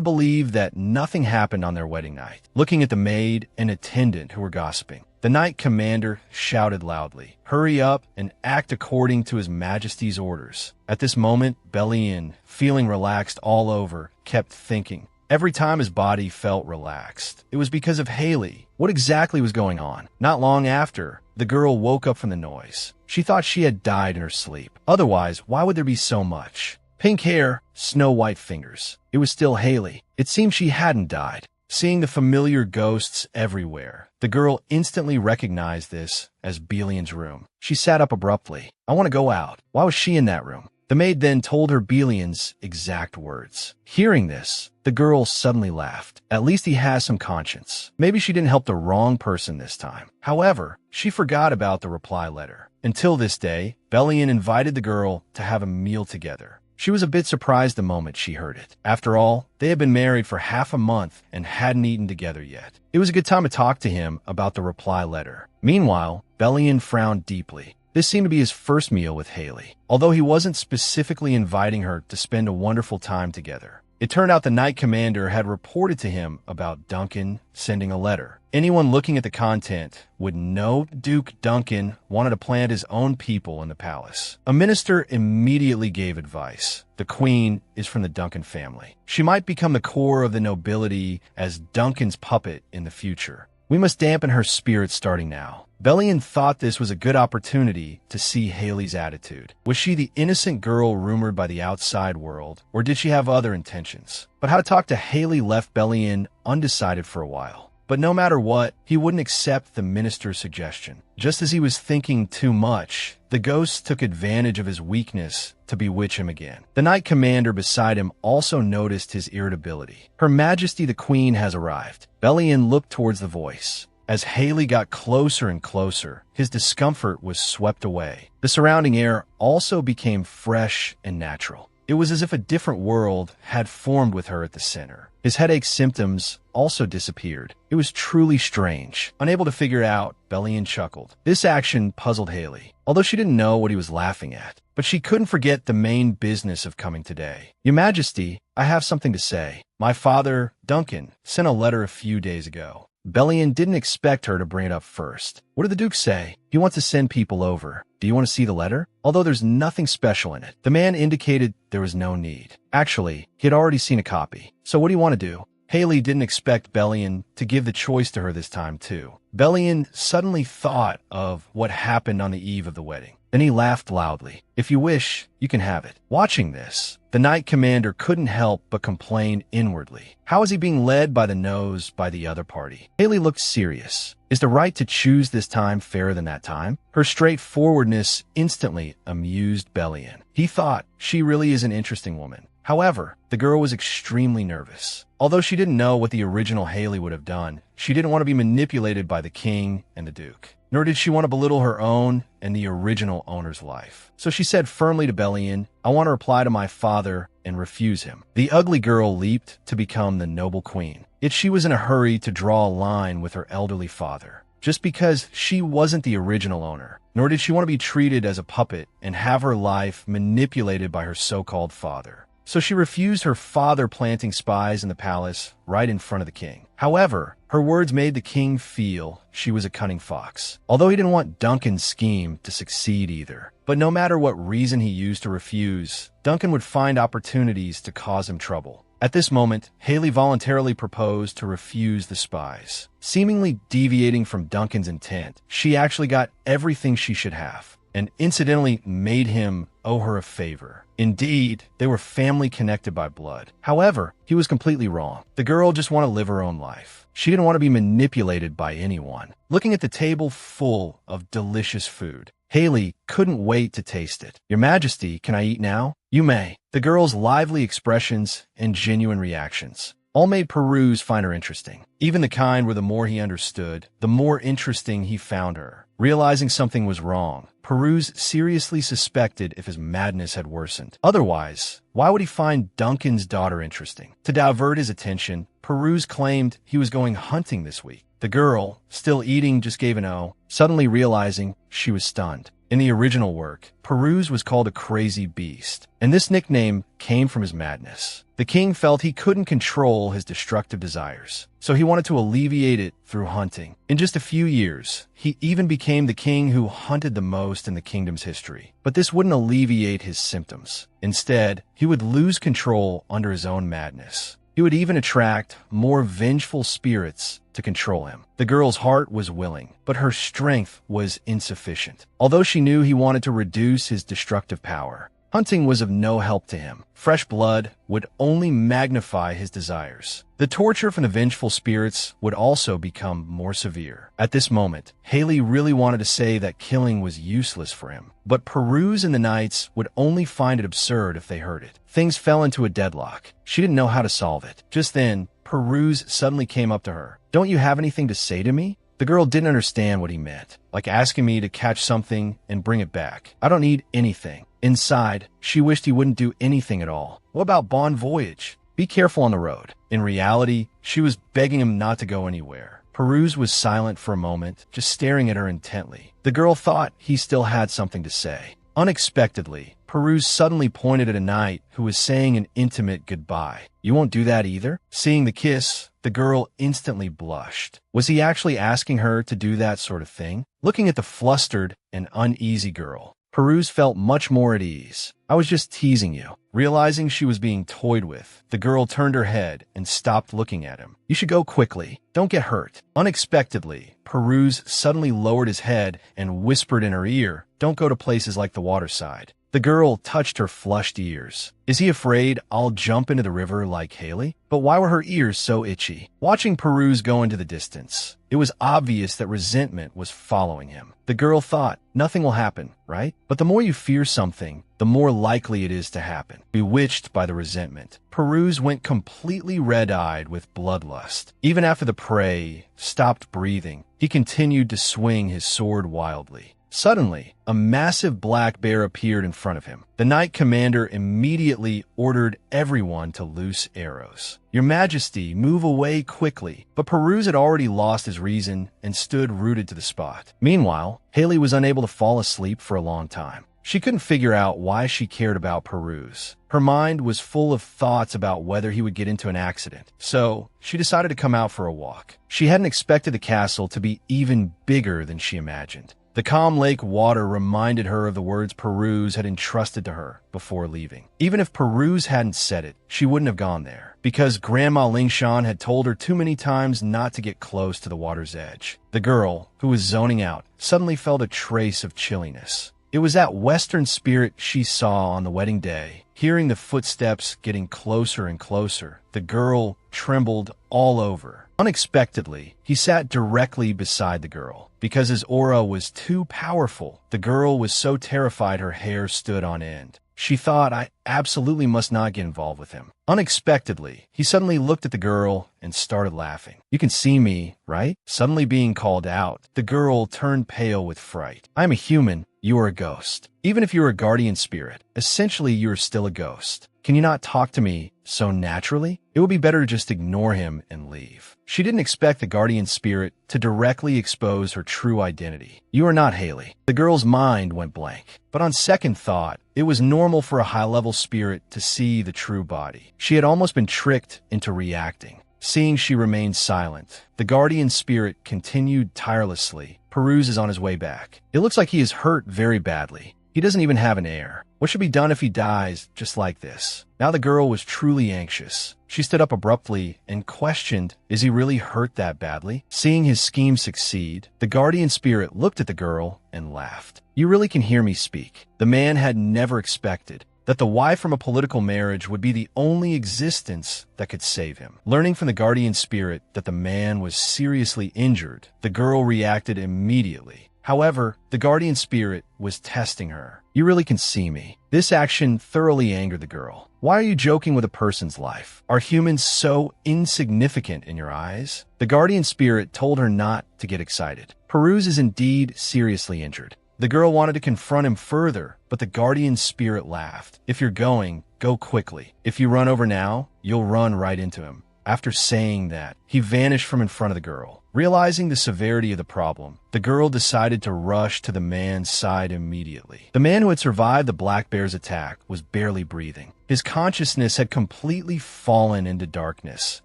believe that nothing happened on their wedding night. Looking at the maid and attendant who were gossiping, the Knight Commander shouted loudly, "Hurry up and act according to His Majesty's orders." At this moment, Belian, feeling relaxed all over, kept thinking. Every time his body felt relaxed, it was because of Haley. What exactly was going on? Not long after, the girl woke up from the noise. She thought she had died in her sleep. Otherwise, why would there be so much? Pink hair, snow-white fingers. It was still Haley. It seemed she hadn't died. Seeing the familiar ghosts everywhere, the girl instantly recognized this as Belian's room. She sat up abruptly. "I want to go out." Why was she in that room? The maid then told her Belian's exact words. Hearing this, the girl suddenly laughed. At least he has some conscience. Maybe she didn't help the wrong person this time. However, she forgot about the reply letter. Until this day, Belian invited the girl to have a meal together. She was a bit surprised the moment she heard it. After all, they had been married for half a month and hadn't eaten together yet. It was a good time to talk to him about the reply letter. Meanwhile, Belian frowned deeply. This seemed to be his first meal with Haley, although he wasn't specifically inviting her to spend a wonderful time together. It turned out the Knight Commander had reported to him about Duncan sending a letter. Anyone looking at the content would know Duke Duncan wanted to plant his own people in the palace. A minister immediately gave advice. The queen is from the Duncan family. She might become the core of the nobility as Duncan's puppet in the future. We must dampen her spirit starting now. Belian thought this was a good opportunity to see Haley's attitude. Was she the innocent girl rumored by the outside world, or did she have other intentions? But how to talk to Haley left Belian undecided for a while. But no matter what, he wouldn't accept the minister's suggestion. Just as he was thinking too much, the ghost took advantage of his weakness to bewitch him again. The Knight Commander beside him also noticed his irritability. Her Majesty the Queen has arrived. Belian looked towards the voice. As Haley got closer and closer, his discomfort was swept away. The surrounding air also became fresh and natural. It was as if a different world had formed with her at the center. His headache symptoms also disappeared. It was truly strange. Unable to figure out, Belian chuckled. This action puzzled Haley, although she didn't know what he was laughing at. But she couldn't forget the main business of coming today. Your Majesty, I have something to say. My father, Duncan, sent a letter a few days ago. Belian didn't expect her to bring it up first. What did the Duke say? He wants to send people over. Do you want to see the letter? Although there's nothing special in it, the man indicated there was no need. Actually, he had already seen a copy. So what do you want to do? Haley didn't expect Belian to give the choice to her this time, too. Belian suddenly thought of what happened on the eve of the wedding. Then he laughed loudly. If you wish, you can have it. Watching this, the Knight Commander couldn't help but complain inwardly. How is he being led by the nose by the other party? Haley looked serious. Is the right to choose this time fairer than that time? Her straightforwardness instantly amused Belian. He thought, she really is an interesting woman. However, the girl was extremely nervous. Although she didn't know what the original Haley would have done, she didn't want to be manipulated by the king and the Duke. Nor did she want to belittle her own and the original owner's life. So she said firmly to Belian, I want to reply to my father and refuse him. The ugly girl leaped to become the noble queen. Yet she was in a hurry to draw a line with her elderly father. Just because she wasn't the original owner, nor did she want to be treated as a puppet and have her life manipulated by her so-called father. So she refused her father planting spies in the palace right in front of the king. However, her words made the king feel she was a cunning fox, although he didn't want Duncan's scheme to succeed either. But no matter what reason he used to refuse, Duncan would find opportunities to cause him trouble. At this moment, Haley voluntarily proposed to refuse the spies. Seemingly deviating from Duncan's intent, she actually got everything she should have, and incidentally made him owe her a favor. Indeed, they were family connected by blood. However, he was completely wrong. The girl just wanted to live her own life. She didn't want to be manipulated by anyone. Looking at the table full of delicious food, Haley couldn't wait to taste it. "Your Majesty, can I eat now?" "You may." The girl's lively expressions and genuine reactions all made Peruse find her interesting. Even the kind where the more he understood, the more interesting he found her. Realizing something was wrong, Peruse seriously suspected if his madness had worsened. Otherwise, why would he find Duncan's daughter interesting? To divert his attention, Peruse claimed he was going hunting this week. The girl, still eating, just gave an "oh," suddenly realizing she was stunned. In the original work, Peruse was called a crazy beast, and this nickname came from his madness. The king felt he couldn't control his destructive desires, so he wanted to alleviate it through hunting. In just a few years, he even became the king who hunted the most in the kingdom's history. But this wouldn't alleviate his symptoms. Instead, he would lose control under his own madness. He would even attract more vengeful spirits to control him. The girl's heart was willing, but her strength was insufficient. Although she knew he wanted to reduce his destructive power, hunting was of no help to him. Fresh blood would only magnify his desires. The torture from the vengeful spirits would also become more severe. At this moment, Haley really wanted to say that killing was useless for him, but Peruse and the Knights would only find it absurd if they heard it. Things fell into a deadlock. She didn't know how to solve it. Just then, Peruse suddenly came up to her. "Don't you have anything to say to me?" The girl didn't understand what he meant, like asking me to catch something and bring it back. "I don't need anything." Inside, she wished he wouldn't do anything at all. What about bon voyage? Be careful on the road. In reality, she was begging him not to go anywhere. Peruse was silent for a moment, just staring at her intently. The girl thought he still had something to say. Unexpectedly, Peruse suddenly pointed at a knight who was saying an intimate goodbye. "You won't do that either?" Seeing the kiss, the girl instantly blushed. Was he actually asking her to do that sort of thing? Looking at the flustered and uneasy girl, Peruse felt much more at ease. "I was just teasing you." Realizing she was being toyed with, the girl turned her head and stopped looking at him. "You should go quickly. Don't get hurt." Unexpectedly, Peruse suddenly lowered his head and whispered in her ear, "Don't go to places like the waterside." The girl touched her flushed ears. Is he afraid I'll jump into the river like Haley? But why were her ears so itchy? Watching Peruse go into the distance, it was obvious that resentment was following him. The girl thought, nothing will happen, right? But the more you fear something, the more likely it is to happen. Bewitched by the resentment, Peruse went completely red-eyed with bloodlust. Even after the prey stopped breathing, he continued to swing his sword wildly. Suddenly, a massive black bear appeared in front of him. The knight commander immediately ordered everyone to loose arrows. "Your Majesty, move away quickly." But Peruse had already lost his reason and stood rooted to the spot. Meanwhile, Haley was unable to fall asleep for a long time. She couldn't figure out why she cared about Peruse. Her mind was full of thoughts about whether he would get into an accident. So, she decided to come out for a walk. She hadn't expected the castle to be even bigger than she imagined. The calm lake water reminded her of the words Peruse had entrusted to her before leaving. Even if Peruse hadn't said it, she wouldn't have gone there, because Grandma Lingshan had told her too many times not to get close to the water's edge. The girl, who was zoning out, suddenly felt a trace of chilliness. It was that Western spirit she saw on the wedding day. Hearing the footsteps getting closer and closer, the girl trembled all over. Unexpectedly, he sat directly beside the girl. Because his aura was too powerful, the girl was so terrified her hair stood on end. She thought, I absolutely must not get involved with him. Unexpectedly, he suddenly looked at the girl and started laughing. "You can see me, right?" Suddenly being called out, the girl turned pale with fright. "I am a human. You are a ghost. Even if you're a guardian spirit, essentially you're still a ghost. Can you not talk to me so naturally? It would be better to just ignore him and leave." She didn't expect the guardian spirit to directly expose her true identity. "You are not Haley." The girl's mind went blank. But on second thought, it was normal for a high-level spirit to see the true body. She had almost been tricked into reacting. Seeing she remained silent, the guardian spirit continued tirelessly. "Peruse is on his way back. It looks like he is hurt very badly. He doesn't even have an heir. What should be done if he dies just like this? Now the girl was truly anxious. She stood up abruptly and questioned, is he really hurt that badly? Seeing his scheme succeed, the guardian spirit looked at the girl and laughed. You really can hear me speak. The man had never expected that the wife from a political marriage would be the only existence that could save him. Learning from the guardian spirit that the man was seriously injured, the girl reacted immediately. However, the guardian spirit was testing her. You really can see me. This action thoroughly angered the girl. Why are you joking with a person's life? Are humans so insignificant in your eyes? The guardian spirit told her not to get excited. Peruz is indeed seriously injured. The girl wanted to confront him further, but the guardian spirit laughed. If you're going, go quickly. If you run over now, you'll run right into him. After saying that, he vanished from in front of the girl. Realizing the severity of the problem, the girl decided to rush to the man's side immediately. The man who had survived the black bear's attack was barely breathing. His consciousness had completely fallen into darkness,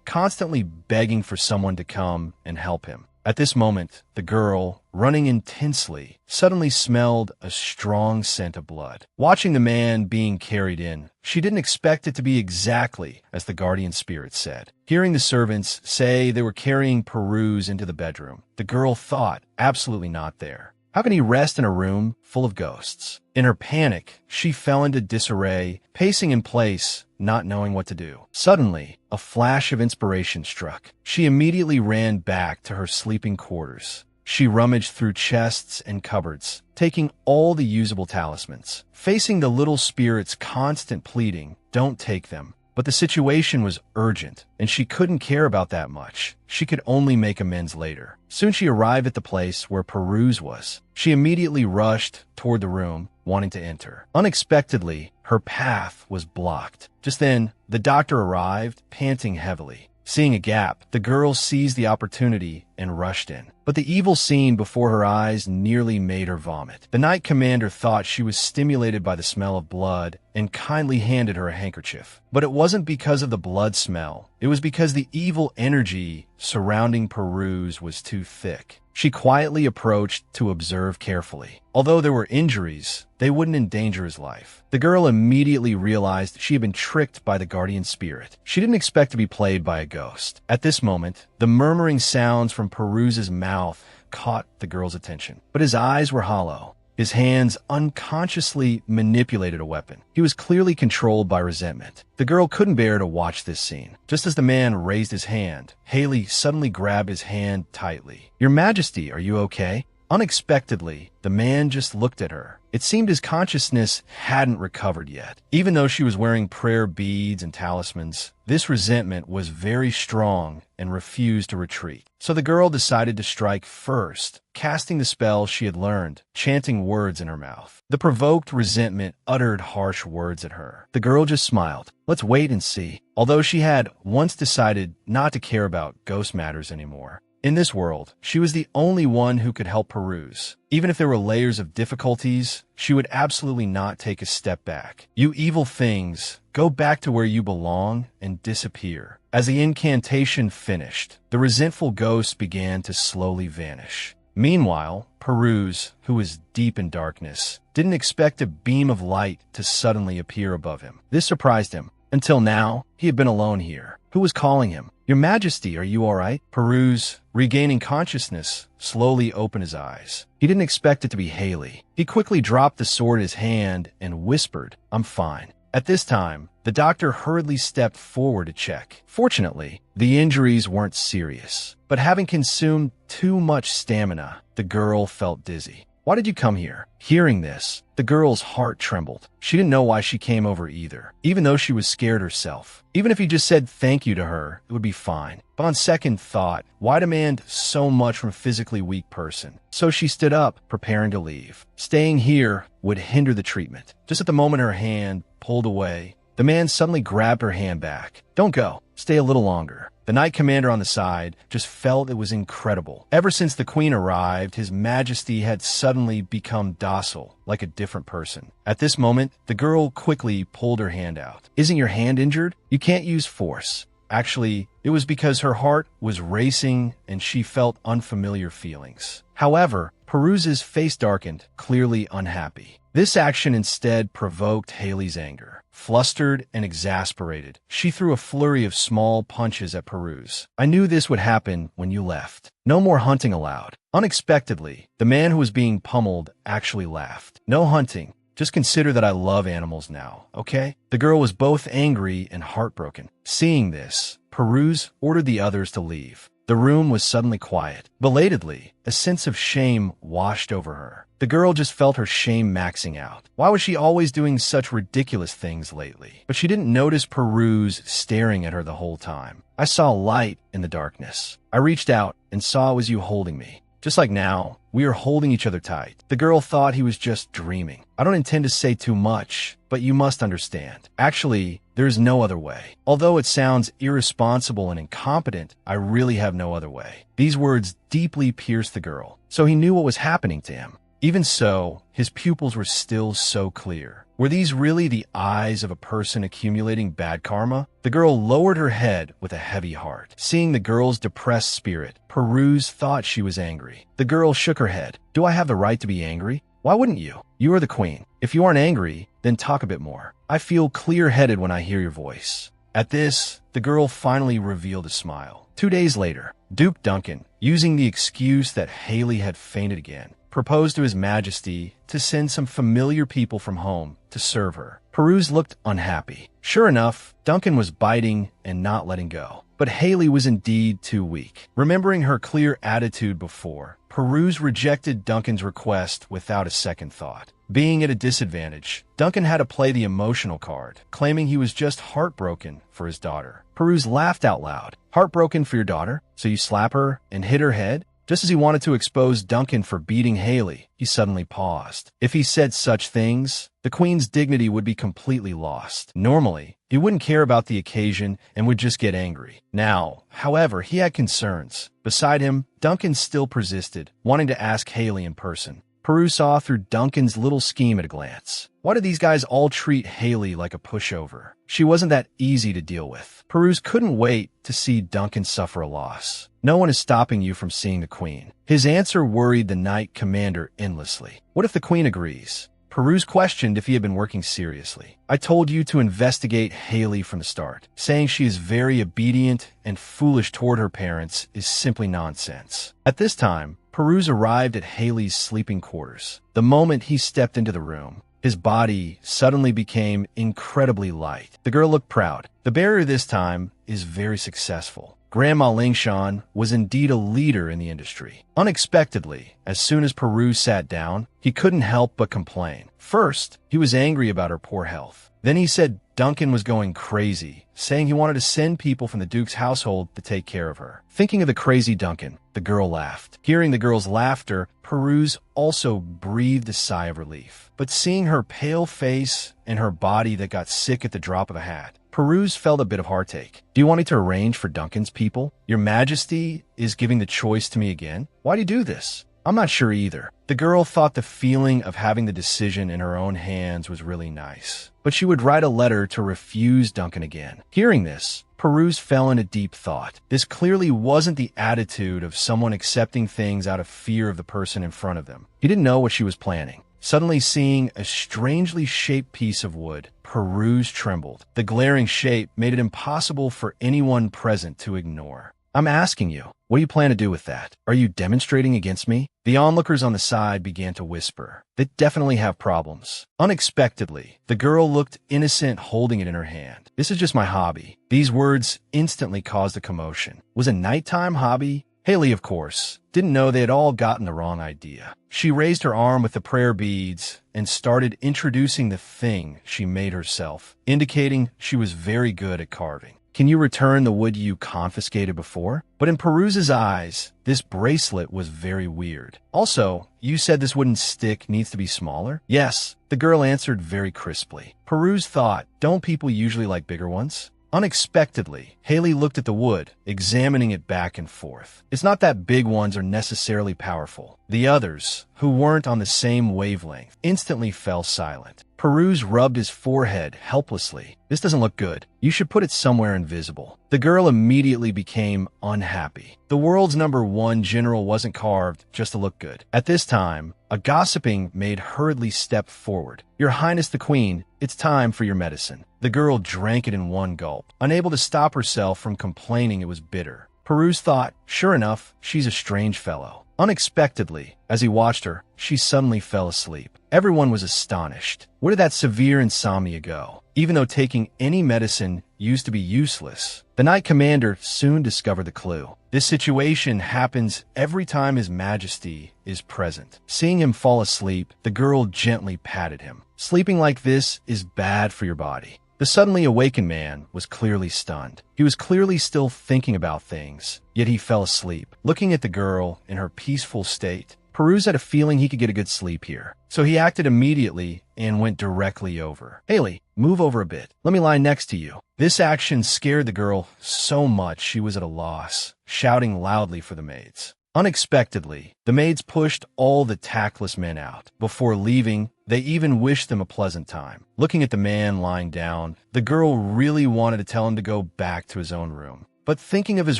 constantly begging for someone to come and help him. At this moment, the girl, running intensely, suddenly smelled a strong scent of blood. Watching the man being carried in, she didn't expect it to be exactly as the guardian spirit said. Hearing the servants say they were carrying Peruz into the bedroom, the girl thought, absolutely not there. How can he rest in a room full of ghosts? In her panic, she fell into disarray, pacing in place, not knowing what to do. Suddenly, a flash of inspiration struck. She immediately ran back to her sleeping quarters. She rummaged through chests and cupboards, taking all the usable talismans. Facing the little spirit's constant pleading, don't take them. But the situation was urgent, and she couldn't care about that much. She could only make amends later. Soon she arrived at the place where Peruz was. She immediately rushed toward the room, wanting to enter. Unexpectedly, her path was blocked. Just then, the doctor arrived, panting heavily. Seeing a gap, the girl seized the opportunity and rushed in. But the evil scene before her eyes nearly made her vomit. The Knight Commander thought she was stimulated by the smell of blood and kindly handed her a handkerchief. But it wasn't because of the blood smell. It was because the evil energy surrounding Peruz was too thick. She quietly approached to observe carefully. Although there were injuries, they wouldn't endanger his life. The girl immediately realized she had been tricked by the guardian spirit. She didn't expect to be played by a ghost. At this moment, the murmuring sounds from Peruz's mouth caught the girl's attention. But his eyes were hollow. His hands unconsciously manipulated a weapon. He was clearly controlled by resentment. The girl couldn't bear to watch this scene. Just as the man raised his hand, Haley suddenly grabbed his hand tightly. "Your Majesty, are you okay?" Unexpectedly, the man just looked at her. It seemed his consciousness hadn't recovered yet. Even though she was wearing prayer beads and talismans, this resentment was very strong and refused to retreat. So the girl decided to strike first, casting the spell she had learned, chanting words in her mouth. The provoked resentment uttered harsh words at her. The girl just smiled. Let's wait and see. Although she had once decided not to care about ghost matters anymore, in this world, she was the only one who could help Peruz. Even if there were layers of difficulties, she would absolutely not take a step back. You evil things, go back to where you belong and disappear. As the incantation finished, the resentful ghost began to slowly vanish. Meanwhile, Peruz, who was deep in darkness, didn't expect a beam of light to suddenly appear above him. This surprised him. Until now, he had been alone here. Who was calling him? "Your Majesty, are you all right?" Peruz, regaining consciousness, slowly opened his eyes. He didn't expect it to be Haley. He quickly dropped the sword in his hand and whispered, "I'm fine." At this time, the doctor hurriedly stepped forward to check. Fortunately, the injuries weren't serious. But having consumed too much stamina, the girl felt dizzy. "Why did you come here?" Hearing this, the girl's heart trembled. She didn't know why she came over either, even though she was scared herself. Even if he just said thank you to her, it would be fine. But on second thought, why demand so much from a physically weak person? So she stood up, preparing to leave. Staying here would hinder the treatment. Just at the moment her hand pulled away, the man suddenly grabbed her hand back. "Don't go. Stay a little longer." The Knight Commander on the side just felt it was incredible. Ever since the Queen arrived, His Majesty had suddenly become docile, like a different person. At this moment, the girl quickly pulled her hand out. "Isn't your hand injured? You can't use force." Actually, it was because her heart was racing and she felt unfamiliar feelings. However, Peruz's face darkened, clearly unhappy. This action instead provoked Haley's anger. Flustered and exasperated, she threw a flurry of small punches at Peruse. I knew this would happen when you left. No more hunting allowed. Unexpectedly, the man who was being pummeled actually laughed. No hunting. Just consider that I love animals now, okay? The girl was both angry and heartbroken. Seeing this, Peruse ordered the others to leave. The room was suddenly quiet. Belatedly, a sense of shame washed over her. The girl just felt her shame maxing out. Why was she always doing such ridiculous things lately? But she didn't notice Peruse staring at her the whole time. I saw light in the darkness. I reached out and saw it was you holding me. Just like now, we are holding each other tight. The girl thought he was just dreaming. I don't intend to say too much, but you must understand. Actually, there is no other way. Although it sounds irresponsible and incompetent, I really have no other way. These words deeply pierced the girl, so he knew what was happening to him. Even so, his pupils were still so clear. Were these really the eyes of a person accumulating bad karma? The girl lowered her head with a heavy heart. Seeing the girl's depressed spirit, Peruse thought she was angry. The girl shook her head. Do I have the right to be angry? Why wouldn't you? You are the queen. If you aren't angry, then talk a bit more. I feel clear-headed when I hear your voice. At this, the girl finally revealed a smile. 2 days later, Duke Duncan, using the excuse that Haley had fainted again, proposed to His Majesty to send some familiar people from home to serve her. Peruse looked unhappy. Sure enough, Duncan was biting and not letting go. But Haley was indeed too weak. Remembering her clear attitude before, Peruse rejected Duncan's request without a second thought. Being at a disadvantage, Duncan had to play the emotional card, claiming he was just heartbroken for his daughter. Peruse laughed out loud. Heartbroken for your daughter? So you slap her and hit her head? Just as he wanted to expose Duncan for beating Haley, he suddenly paused. If he said such things, the queen's dignity would be completely lost. Normally, he wouldn't care about the occasion and would just get angry. Now, however, he had concerns. Beside him, Duncan still persisted, wanting to ask Haley in person. Peruse saw through Duncan's little scheme at a glance. Why did these guys all treat Haley like a pushover? She wasn't that easy to deal with. Peruse couldn't wait to see Duncan suffer a loss. No one is stopping you from seeing the queen. His answer worried the knight commander endlessly. What if the queen agrees? Peruse questioned if he had been working seriously. I told you to investigate Haley from the start. Saying she is very obedient and foolish toward her parents is simply nonsense. At this time, Peruse arrived at Haley's sleeping quarters. The moment he stepped into the room, his body suddenly became incredibly light. The girl looked proud. The barrier this time is very successful. Grandma Lingshan was indeed a leader in the industry. Unexpectedly, as soon as Peruse sat down, he couldn't help but complain. First, he was angry about her poor health. Then he said Duncan was going crazy, saying he wanted to send people from the Duke's household to take care of her. Thinking of the crazy Duncan, the girl laughed. Hearing the girl's laughter, Peruse also breathed a sigh of relief. But seeing her pale face and her body that got sick at the drop of a hat, Peruse felt a bit of heartache. Do you want me to arrange for Duncan's people? Your Majesty is giving the choice to me again? Why do you do this? I'm not sure either. The girl thought the feeling of having the decision in her own hands was really nice. But she would write a letter to refuse Duncan again. Hearing this, Peruse fell into deep thought. This clearly wasn't the attitude of someone accepting things out of fear of the person in front of them. He didn't know what she was planning. Suddenly seeing a strangely shaped piece of wood, Peruse trembled. The glaring shape made it impossible for anyone present to ignore. I'm asking you, what do you plan to do with that? Are you demonstrating against me? The onlookers on the side began to whisper. They definitely have problems. Unexpectedly, the girl looked innocent holding it in her hand. This is just my hobby. These words instantly caused a commotion. Was a nighttime hobby? Haley, of course, didn't know they had all gotten the wrong idea. She raised her arm with the prayer beads and started introducing the thing she made herself, indicating she was very good at carving. Can you return the wood you confiscated before? But in Peruse's eyes, this bracelet was very weird. Also, you said this wooden stick needs to be smaller? Yes, the girl answered very crisply. Peruse thought, don't people usually like bigger ones? Unexpectedly, Haley looked at the wood, examining it back and forth. It's not that big ones are necessarily powerful. The others, who weren't on the same wavelength, instantly fell silent. Peruse rubbed his forehead helplessly. This doesn't look good. You should put it somewhere invisible. The girl immediately became unhappy. The world's #1 general wasn't carved just to look good. At this time, A gossiping maid hurriedly stepped forward. "Your Highness the Queen, it's time for your medicine." The girl drank it in one gulp, unable to stop herself from complaining it was bitter. Peruse thought, sure enough, she's a strange fellow. Unexpectedly, as he watched her, she suddenly fell asleep. Everyone was astonished. Where did that severe insomnia go? Even though taking any medicine used to be useless, the Knight Commander soon discovered the clue. This situation happens every time His Majesty is present. Seeing him fall asleep, the girl gently patted him. Sleeping like this is bad for your body. The suddenly awakened man was clearly stunned. He was clearly still thinking about things, yet he fell asleep. Looking at the girl in her peaceful state, Peruse had a feeling he could get a good sleep here. So he acted immediately and went directly over. "Haley, move over a bit. Let me lie next to you." This action scared the girl so much she was at a loss, shouting loudly for the maids. Unexpectedly, the maids pushed all the tactless men out. Before leaving, they even wished them a pleasant time. Looking at the man lying down, the girl really wanted to tell him to go back to his own room. But thinking of his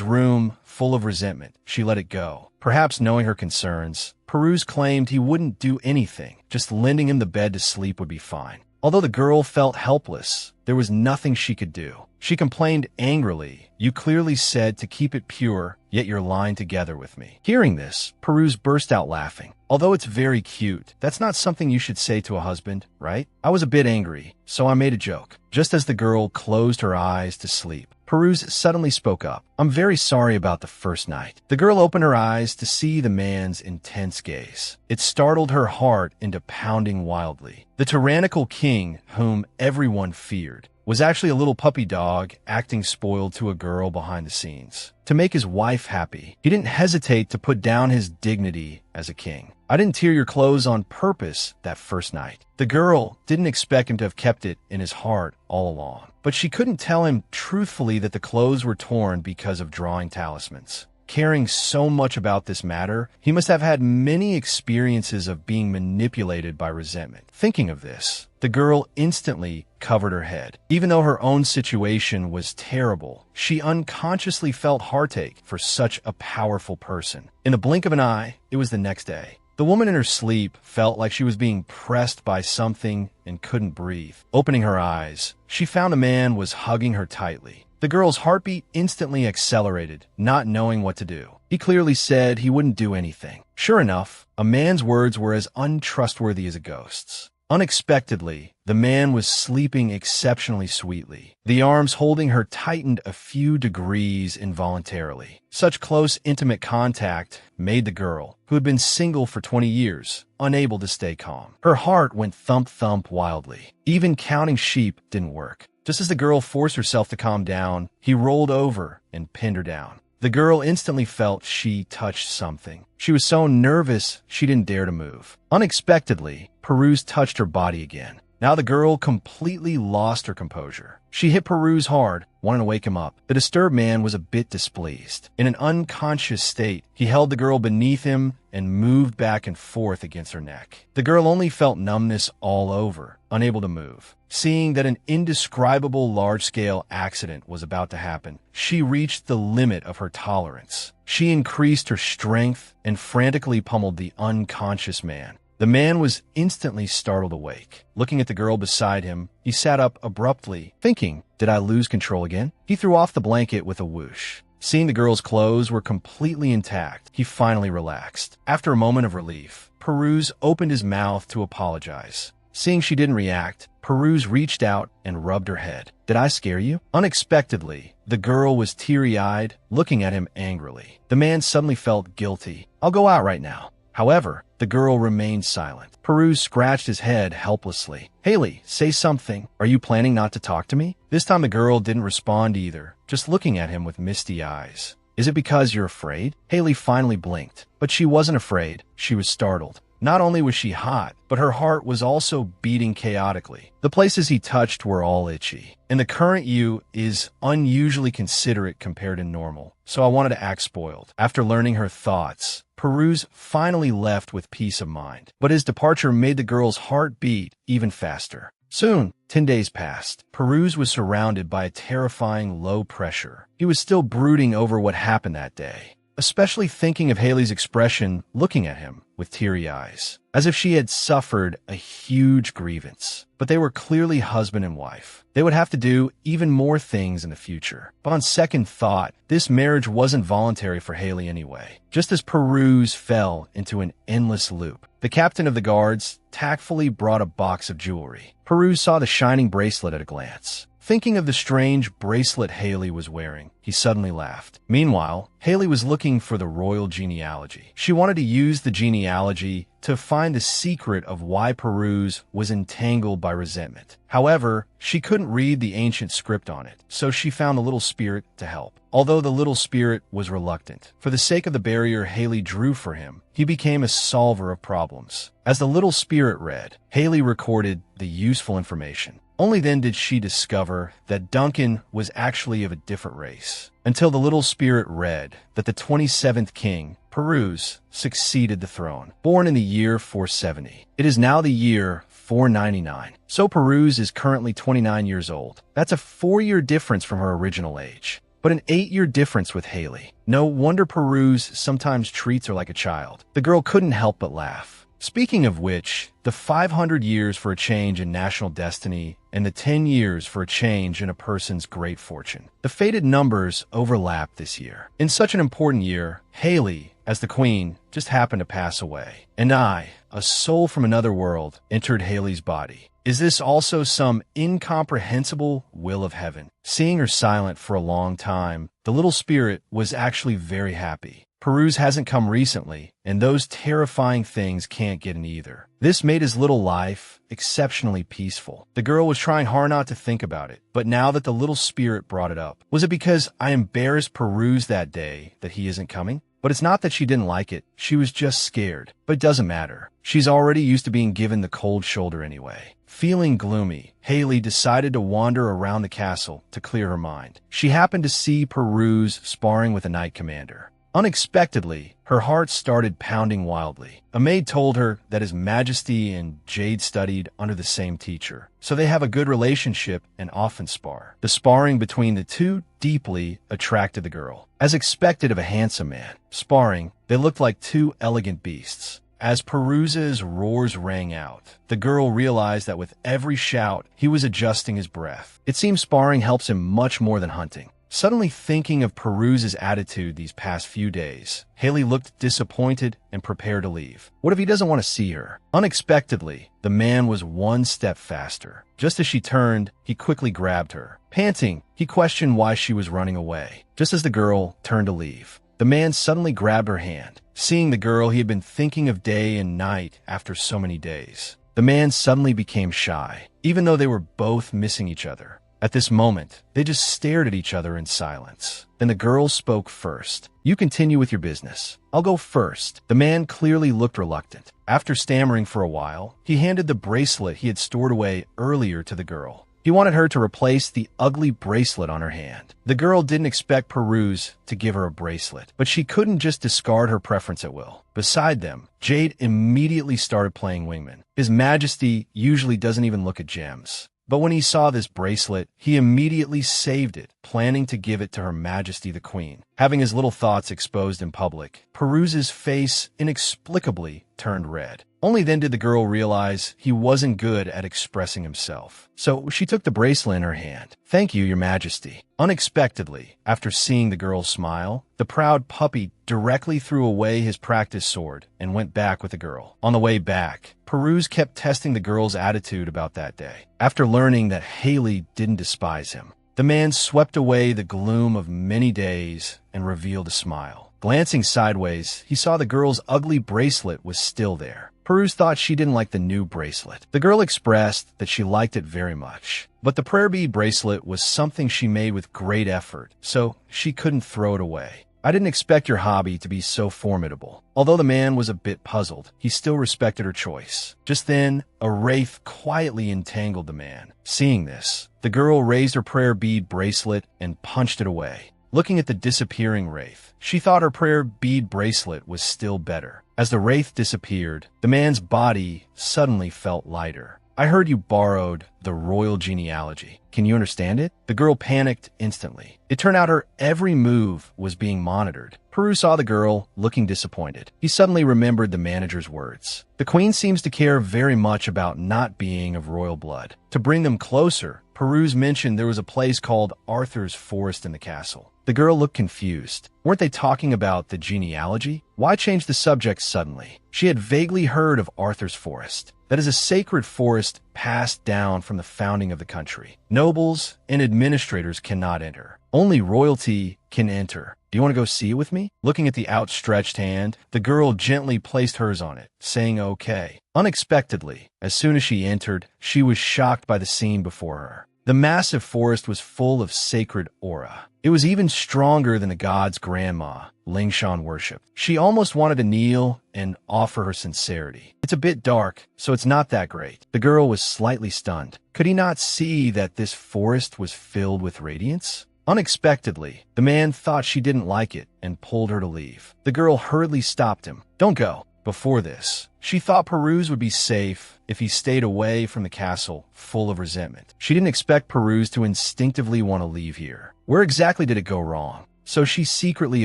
room full of resentment, she let it go. Perhaps knowing her concerns, Peruse claimed he wouldn't do anything. Just lending him the bed to sleep would be fine. Although the girl felt helpless, there was nothing she could do. She complained angrily, "You clearly said to keep it pure, yet you're lying together with me." Hearing this, Peruse burst out laughing. "Although it's very cute, that's not something you should say to a husband, right?" I was a bit angry, so I made a joke. Just as the girl closed her eyes to sleep, Peruse suddenly spoke up. "I'm very sorry about the first night." The girl opened her eyes to see the man's intense gaze. It startled her heart into pounding wildly. The tyrannical king, whom everyone feared, was actually a little puppy dog acting spoiled to a girl behind the scenes. To make his wife happy, he didn't hesitate to put down his dignity as a king. "I didn't tear your clothes on purpose that first night." The girl didn't expect him to have kept it in his heart all along. But she couldn't tell him truthfully that the clothes were torn because of drawing talismans. Caring so much about this matter, he must have had many experiences of being manipulated by resentment. Thinking of this, the girl instantly covered her head. Even though her own situation was terrible, she unconsciously felt heartache for such a powerful person. In the blink of an eye, it was the next day. The woman in her sleep felt like she was being pressed by something and couldn't breathe. Opening her eyes, she found a man was hugging her tightly. The girl's heartbeat instantly accelerated, not knowing what to do. He clearly said he wouldn't do anything. Sure enough, a man's words were as untrustworthy as a ghost's. Unexpectedly, the man was sleeping exceptionally sweetly. The arms holding her tightened a few degrees involuntarily. Such close, intimate contact made the girl, who had been single for 20 years, unable to stay calm. Her heart went thump-thump wildly. Even counting sheep didn't work. Just as the girl forced herself to calm down, he rolled over and pinned her down. The girl instantly felt she touched something. She was so nervous she didn't dare to move. Unexpectedly, Peruse touched her body again. Now the girl completely lost her composure. She hit Peruse hard, wanting to wake him up. The disturbed man was a bit displeased. In an unconscious state, he held the girl beneath him and moved back and forth against her neck. The girl only felt numbness all over, unable to move. Seeing that an indescribable large-scale accident was about to happen, she reached the limit of her tolerance. She increased her strength and frantically pummeled the unconscious man. The man was instantly startled awake. Looking at the girl beside him, he sat up abruptly, thinking, "Did I lose control again?" He threw off the blanket with a whoosh. Seeing the girl's clothes were completely intact, he finally relaxed. After a moment of relief, Peruse opened his mouth to apologize. Seeing she didn't react, Peruse reached out and rubbed her head. "Did I scare you?" Unexpectedly, the girl was teary-eyed, looking at him angrily. The man suddenly felt guilty. "I'll go out right now." However, the girl remained silent. Peruse scratched his head helplessly. "Haley, say something. Are you planning not to talk to me?" This time the girl didn't respond either, just looking at him with misty eyes. "Is it because you're afraid?" Haley finally blinked, but she wasn't afraid. She was startled. Not only was she hot, but her heart was also beating chaotically. The places he touched were all itchy. And the current you is unusually considerate compared to normal, so I wanted to act spoiled. After learning her thoughts, Peruse finally left with peace of mind. But his departure made the girl's heart beat even faster. Soon, 10 days passed. Peruse was surrounded by a terrifying low pressure. He was still brooding over what happened that day. especially thinking of Haley's expression looking at him with teary eyes, as if she had suffered a huge grievance. But they were clearly husband and wife. They would have to do even more things in the future. But on second thought, this marriage wasn't voluntary for Haley anyway. Just as Peruse fell into an endless loop, the captain of the guards tactfully brought a box of jewelry. Peruse saw the shining bracelet at a glance. Thinking of the strange bracelet Haley was wearing, he suddenly laughed. Meanwhile, Haley was looking for the royal genealogy. She wanted to use the genealogy to find the secret of why Peruse was entangled by resentment. However, she couldn't read the ancient script on it, so she found the little spirit to help. Although the little spirit was reluctant, for the sake of the barrier Haley drew for him, he became a solver of problems. As the little spirit read, Haley recorded the useful information. Only then did she discover that Duncan was actually of a different race, until the little spirit read that the 27th king, Peruse, succeeded the throne, born in the year 470. It is now the year 499, so Peruse is currently 29 years old. That's a 4-year difference from her original age, but an 8-year difference with Haley. No wonder Peruse sometimes treats her like a child. The girl couldn't help but laugh. Speaking of which, the 500 years for a change in national destiny and the 10 years for a change in a person's great fortune. The fated numbers overlap this year. In such an important year, Haley, as the queen, just happened to pass away. And I, a soul from another world, entered Haley's body. Is this also some incomprehensible will of heaven? Seeing her silent for a long time, the little spirit was actually very happy. Peruse hasn't come recently, and those terrifying things can't get in either. This made his little life exceptionally peaceful. The girl was trying hard not to think about it, but now that the little spirit brought it up, was it because I embarrassed Peruse that day that he isn't coming? But it's not that she didn't like it, she was just scared. But it doesn't matter. She's already used to being given the cold shoulder anyway. Feeling gloomy, Haley decided to wander around the castle to clear her mind. She happened to see Peruse sparring with a knight commander. Unexpectedly, her heart started pounding wildly. A maid told her that His Majesty and Jade studied under the same teacher, so they have a good relationship and often spar. The sparring between the two deeply attracted the girl. As expected of a handsome man, sparring, they looked like two elegant beasts. As Peruse's roars rang out, the girl realized that with every shout, he was adjusting his breath. It seems sparring helps him much more than hunting. Suddenly thinking of Peruse's attitude these past few days, Haley looked disappointed and prepared to leave. What if he doesn't want to see her? Unexpectedly, the man was one step faster. Just as she turned, he quickly grabbed her. Panting, he questioned why she was running away. Just as the girl turned to leave, the man suddenly grabbed her hand. Seeing the girl he had been thinking of day and night after so many days, the man suddenly became shy, even though they were both missing each other. At this moment, they just stared at each other in silence. Then the girl spoke first. "You continue with your business. I'll go first." The man clearly looked reluctant. After stammering for a while, he handed the bracelet he had stored away earlier to the girl. He wanted her to replace the ugly bracelet on her hand. The girl didn't expect Peruse to give her a bracelet, but she couldn't just discard her preference at will. Beside them, Jade immediately started playing wingman. His Majesty usually doesn't even look at gems. But when he saw this bracelet, he immediately saved it, planning to give it to Her Majesty the Queen. Having his little thoughts exposed in public, Peruse's face inexplicably turned red. Only then did the girl realize he wasn't good at expressing himself. So she took the bracelet in her hand. "Thank you, Your Majesty." Unexpectedly, after seeing the girl smile, the proud puppy directly threw away his practice sword and went back with the girl. On the way back, Peruse kept testing the girl's attitude about that day. After learning that Haley didn't despise him, the man swept away the gloom of many days and revealed a smile. Glancing sideways, he saw the girl's ugly bracelet was still there. Peruse thought she didn't like the new bracelet. The girl expressed that she liked it very much, but the prayer bead bracelet was something she made with great effort, so she couldn't throw it away. "I didn't expect your hobby to be so formidable." Although the man was a bit puzzled, he still respected her choice. Just then, a wraith quietly entangled the man. Seeing this, the girl raised her prayer bead bracelet and punched it away. Looking at the disappearing wraith, she thought her prayer bead bracelet was still better. As the wraith disappeared, the man's body suddenly felt lighter. I heard you borrowed the royal genealogy. Can you understand it? The girl panicked instantly. It turned out her every move was being monitored. Peru saw the girl, looking disappointed. He suddenly remembered the manager's words. The queen seems to care very much about not being of royal blood. To bring them closer, Peru's mentioned there was a place called Arthur's Forest in the castle. The girl looked confused. Weren't they talking about the genealogy? Why change the subject suddenly? She had vaguely heard of Arthur's Forest. That is a sacred forest passed down from the founding of the country. Nobles and administrators cannot enter. Only royalty can enter. Do you want to go see it with me? Looking at the outstretched hand, the girl gently placed hers on it, saying okay. Unexpectedly, as soon as she entered, she was shocked by the scene before her. The massive forest was full of sacred aura. It was even stronger than the god's grandma, Lingshan worshipped. She almost wanted to kneel and offer her sincerity. It's a bit dark, so it's not that great. The girl was slightly stunned. Could he not see that this forest was filled with radiance? Unexpectedly, the man thought she didn't like it and pulled her to leave. The girl hurriedly stopped him. Don't go. Before this, she thought Peruse would be safe if he stayed away from the castle, full of resentment. She didn't expect Peruse to instinctively want to leave here. Where exactly did it go wrong? So she secretly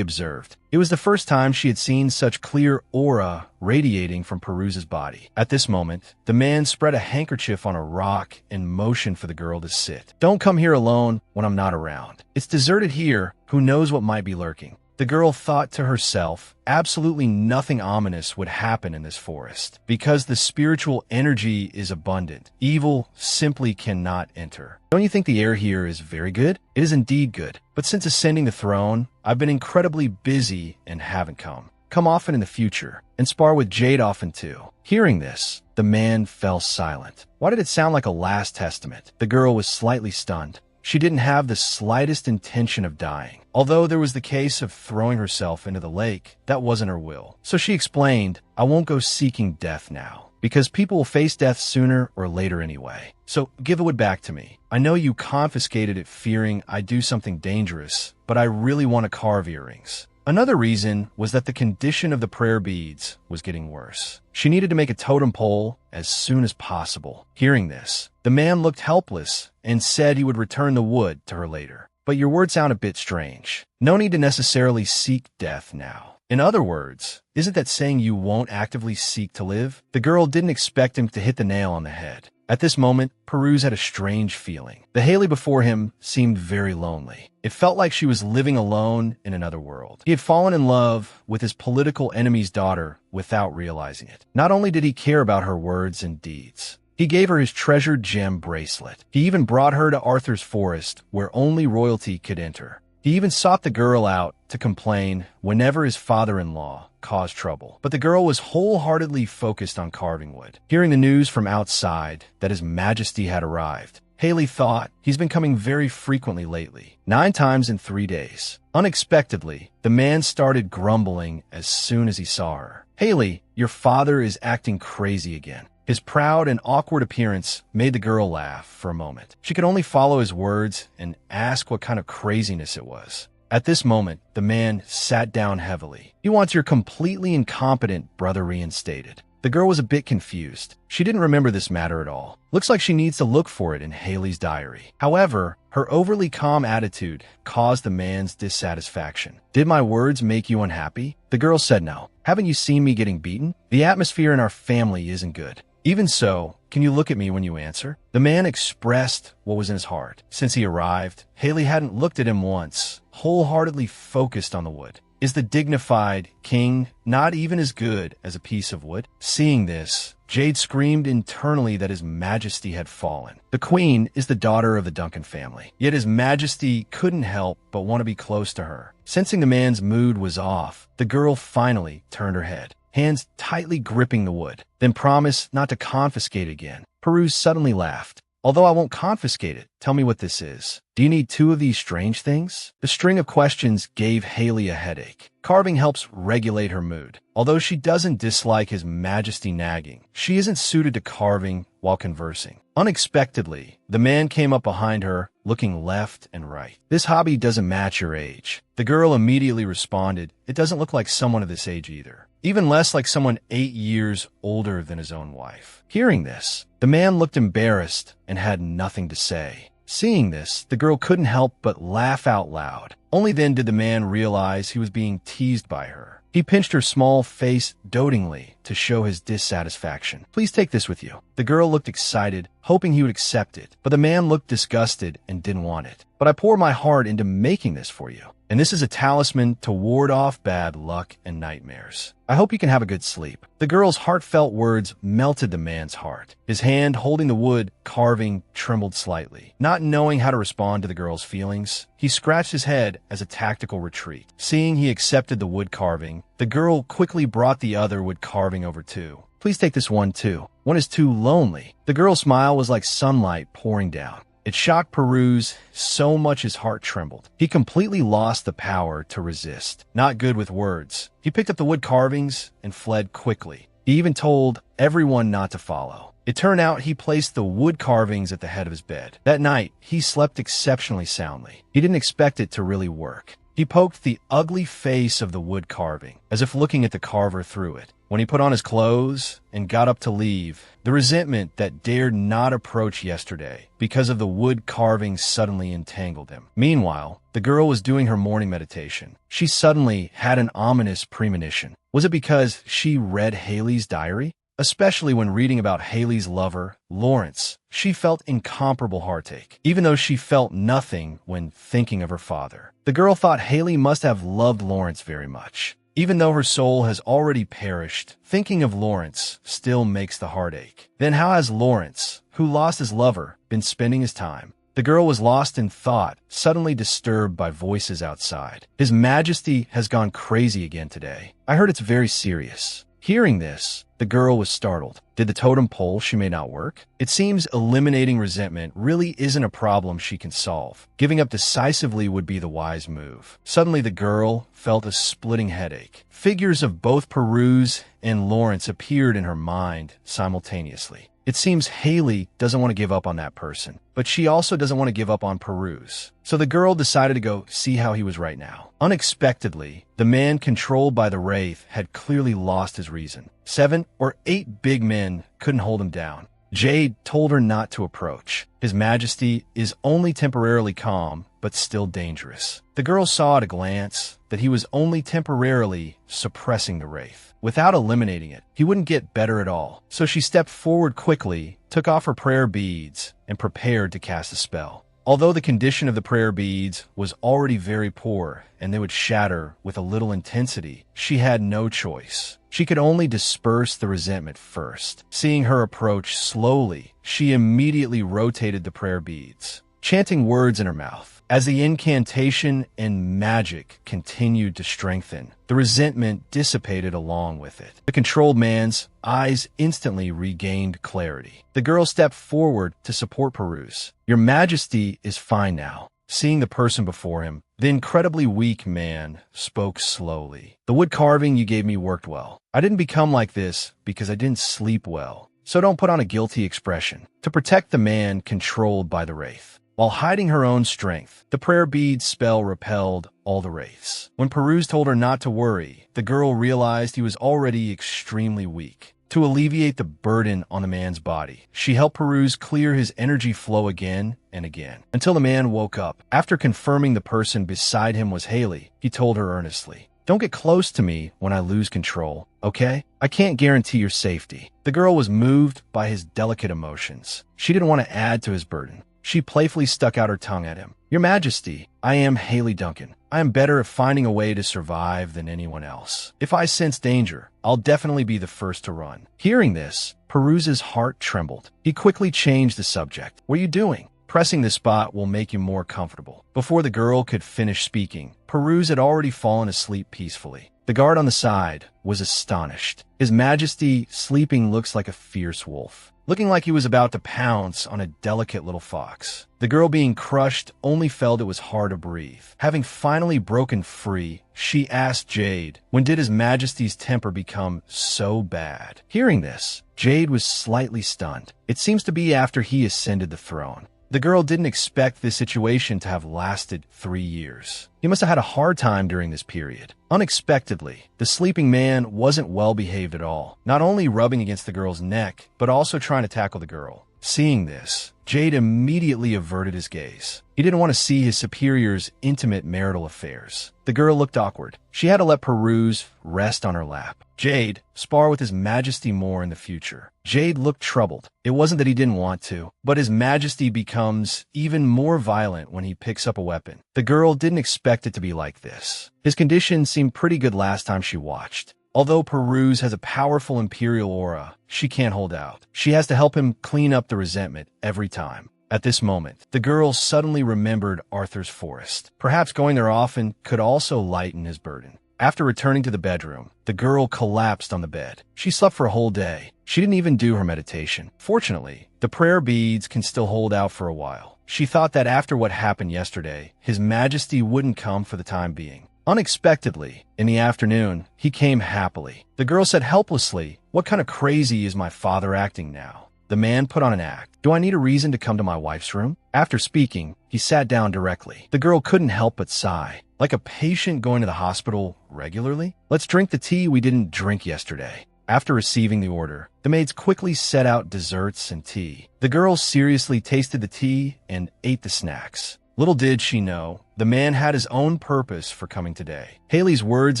observed. It was the first time she had seen such clear aura radiating from Peruse's body. At this moment, the man spread a handkerchief on a rock and motioned for the girl to sit. Don't come here alone when I'm not around. It's deserted here. Who knows what might be lurking? The girl thought to herself, absolutely nothing ominous would happen in this forest. Because the spiritual energy is abundant, evil simply cannot enter. Don't you think the air here is very good? It is indeed good. But since ascending the throne, I've been incredibly busy and haven't come. Come often in the future, and spar with Jade often too. Hearing this, the man fell silent. Why did it sound like a last testament? The girl was slightly stunned. She didn't have the slightest intention of dying. Although there was the case of throwing herself into the lake, that wasn't her will. So she explained, I won't go seeking death now, because people will face death sooner or later anyway. So give the wood back to me. I know you confiscated it fearing I'd do something dangerous, but I really want to carve earrings. Another reason was that the condition of the prayer beads was getting worse. She needed to make a totem pole as soon as possible. Hearing this, the man looked helpless and said he would return the wood to her later. But your words sound a bit strange. No need to necessarily seek death now. In other words, isn't that saying you won't actively seek to live? The girl didn't expect him to hit the nail on the head. At this moment, Peruse had a strange feeling. The Haley before him seemed very lonely. It felt like she was living alone in another world. He had fallen in love with his political enemy's daughter without realizing it. Not only did he care about her words and deeds, he gave her his treasured gem bracelet. He even brought her to Arthur's Forest, where only royalty could enter. He even sought the girl out to complain whenever his father-in-law caused trouble. But the girl was wholeheartedly focused on carving wood. Hearing the news from outside that His Majesty had arrived, Haley thought, he's been coming very frequently lately, 9 times in 3 days. Unexpectedly, the man started grumbling as soon as he saw her. Haley, your father is acting crazy again. His proud and awkward appearance made the girl laugh for a moment. She could only follow his words and ask what kind of craziness it was. At this moment, the man sat down heavily. He wants your completely incompetent brother reinstated. The girl was a bit confused. She didn't remember this matter at all. Looks like she needs to look for it in Haley's diary. However, her overly calm attitude caused the man's dissatisfaction. Did my words make you unhappy? The girl said no. Haven't you seen me getting beaten? The atmosphere in our family isn't good. Even so, can you look at me when you answer? The man expressed what was in his heart. Since he arrived, Haley hadn't looked at him once, wholeheartedly focused on the wood. Is the dignified king not even as good as a piece of wood? Seeing this, Jade screamed internally that His Majesty had fallen. The queen is the daughter of the Duncan family, yet His Majesty couldn't help but want to be close to her. Sensing the man's mood was off, the girl finally turned her head, hands tightly gripping the wood, then promised not to confiscate it again. Peruse suddenly laughed. Although I won't confiscate it, Tell me what this is. Do you need two of these strange things? The string of questions gave Haley a headache. Carving helps regulate her mood. Although she doesn't dislike His Majesty nagging, she isn't suited to carving while conversing. Unexpectedly, the man came up behind her, looking left and right. This hobby doesn't match your age. The girl immediately responded, it doesn't look like someone of this age either. Even less like someone 8 years older than his own wife. Hearing this, the man looked embarrassed and had nothing to say. Seeing this, the girl couldn't help but laugh out loud. Only then did the man realize he was being teased by her. He pinched her small face dotingly to show his dissatisfaction. Please take this with you. The girl looked excited, hoping he would accept it, but the man looked disgusted and didn't want it. But I pour my heart into making this for you. And this is a talisman to ward off bad luck and nightmares. I hope you can have a good sleep. The girl's heartfelt words melted the man's heart. His hand holding the wood carving trembled slightly. Not knowing how to respond to the girl's feelings, he scratched his head as a tactical retreat. Seeing he accepted the wood carving, the girl quickly brought the other wood carving over too. Please take this one too. One is too lonely. The girl's smile was like sunlight pouring down. It shocked Peruse so much his heart trembled. He completely lost the power to resist. Not good with words. He picked up the wood carvings and fled quickly. He even told everyone not to follow. It turned out he placed the wood carvings at the head of his bed. That night, he slept exceptionally soundly. He didn't expect it to really work. He poked the ugly face of the wood carving, as if looking at the carver through it. When he put on his clothes and got up to leave, the resentment that dared not approach yesterday because of the wood carving suddenly entangled him. Meanwhile, the girl was doing her morning meditation. She suddenly had an ominous premonition. Was it because she read Haley's diary? Especially when reading about Haley's lover, Lawrence, she felt incomparable heartache, even though she felt nothing when thinking of her father. The girl thought Haley must have loved Lawrence very much. Even though her soul has already perished, thinking of Lawrence still makes the heart ache. Then how has Lawrence, who lost his lover, been spending his time? The girl was lost in thought, suddenly disturbed by voices outside. His Majesty has gone crazy again today. I heard it's very serious. Hearing this, the girl was startled. Did the totem pole she may not work? It seems eliminating resentment really isn't a problem she can solve. Giving up decisively would be the wise move. Suddenly the girl felt a splitting headache. Figures of both Peruse and Lawrence appeared in her mind simultaneously. It seems Haley doesn't want to give up on that person, but she also doesn't want to give up on Peruse. So the girl decided to go see how he was right now. Unexpectedly, the man controlled by the Wraith had clearly lost his reason. 7 or 8 big men couldn't hold him down. Jade told her not to approach. His Majesty is only temporarily calm, but still dangerous. The girl saw at a glance that he was only temporarily suppressing the Wraith. Without eliminating it, he wouldn't get better at all. So she stepped forward quickly, took off her prayer beads, and prepared to cast a spell. Although the condition of the prayer beads was already very poor and they would shatter with a little intensity, she had no choice. She could only disperse the resentment first. Seeing her approach slowly, she immediately rotated the prayer beads, chanting words in her mouth. As the incantation and magic continued to strengthen, the resentment dissipated along with it. The controlled man's eyes instantly regained clarity. The girl stepped forward to support Peruse. Your Majesty is fine now. Seeing the person before him, the incredibly weak man spoke slowly. The wood carving you gave me worked well. I didn't become like this because I didn't sleep well. So don't put on a guilty expression. To protect the man controlled by the Wraith. While hiding her own strength, the prayer bead spell repelled all the Wraiths. When Peruse told her not to worry, the girl realized he was already extremely weak. To alleviate the burden on the man's body, she helped Peruse clear his energy flow again and again, until the man woke up. After confirming the person beside him was Haley, he told her earnestly, "Don't get close to me when I lose control, okay? I can't guarantee your safety." The girl was moved by his delicate emotions. She didn't want to add to his burden. She playfully stuck out her tongue at him. Your Majesty, I am Haley Duncan. I am better at finding a way to survive than anyone else. If I sense danger, I'll definitely be the first to run. Hearing this, Peruse's heart trembled. He quickly changed the subject. What are you doing? Pressing the spot will make you more comfortable. Before the girl could finish speaking, Peruse had already fallen asleep peacefully. The guard on the side was astonished. His Majesty sleeping looks like a fierce wolf. looking like he was about to pounce on a delicate little fox. The girl, being crushed, only felt it was hard to breathe. Having finally broken free, she asked Jade, when did His Majesty's temper become so bad? Hearing this, Jade was slightly stunned. It seems to be after he ascended the throne. The girl didn't expect this situation to have lasted 3 years. He must have had a hard time during this period. Unexpectedly, the sleeping man wasn't well behaved at all, not only rubbing against the girl's neck, but also trying to tackle the girl. Seeing this, Jade immediately averted his gaze. He didn't want to see his superior's intimate marital affairs. The girl looked awkward. She had to let Peruse rest on her lap. Jade, spar with His Majesty more in the future. Jade looked troubled. It wasn't that he didn't want to, but His Majesty becomes even more violent when he picks up a weapon. The girl didn't expect it to be like this. His condition seemed pretty good last time she watched. Although Peruse has a powerful imperial aura, she can't hold out. She has to help him clean up the resentment every time. At this moment, the girl suddenly remembered Arthur's forest. Perhaps going there often could also lighten his burden. After returning to the bedroom, the girl collapsed on the bed. She slept for a whole day. She didn't even do her meditation. Fortunately, the prayer beads can still hold out for a while. She thought that after what happened yesterday, His Majesty wouldn't come for the time being. Unexpectedly, in the afternoon, he came happily. The girl said helplessly, "What kind of crazy is my father acting now?" The man put on an act. "Do I need a reason to come to my wife's room?" After speaking, he sat down directly. The girl couldn't help but sigh. Like a patient going to the hospital regularly? "Let's drink the tea we didn't drink yesterday." After receiving the order, the maids quickly set out desserts and tea. The girl seriously tasted the tea and ate the snacks. Little did she know, the man had his own purpose for coming today. Haley's words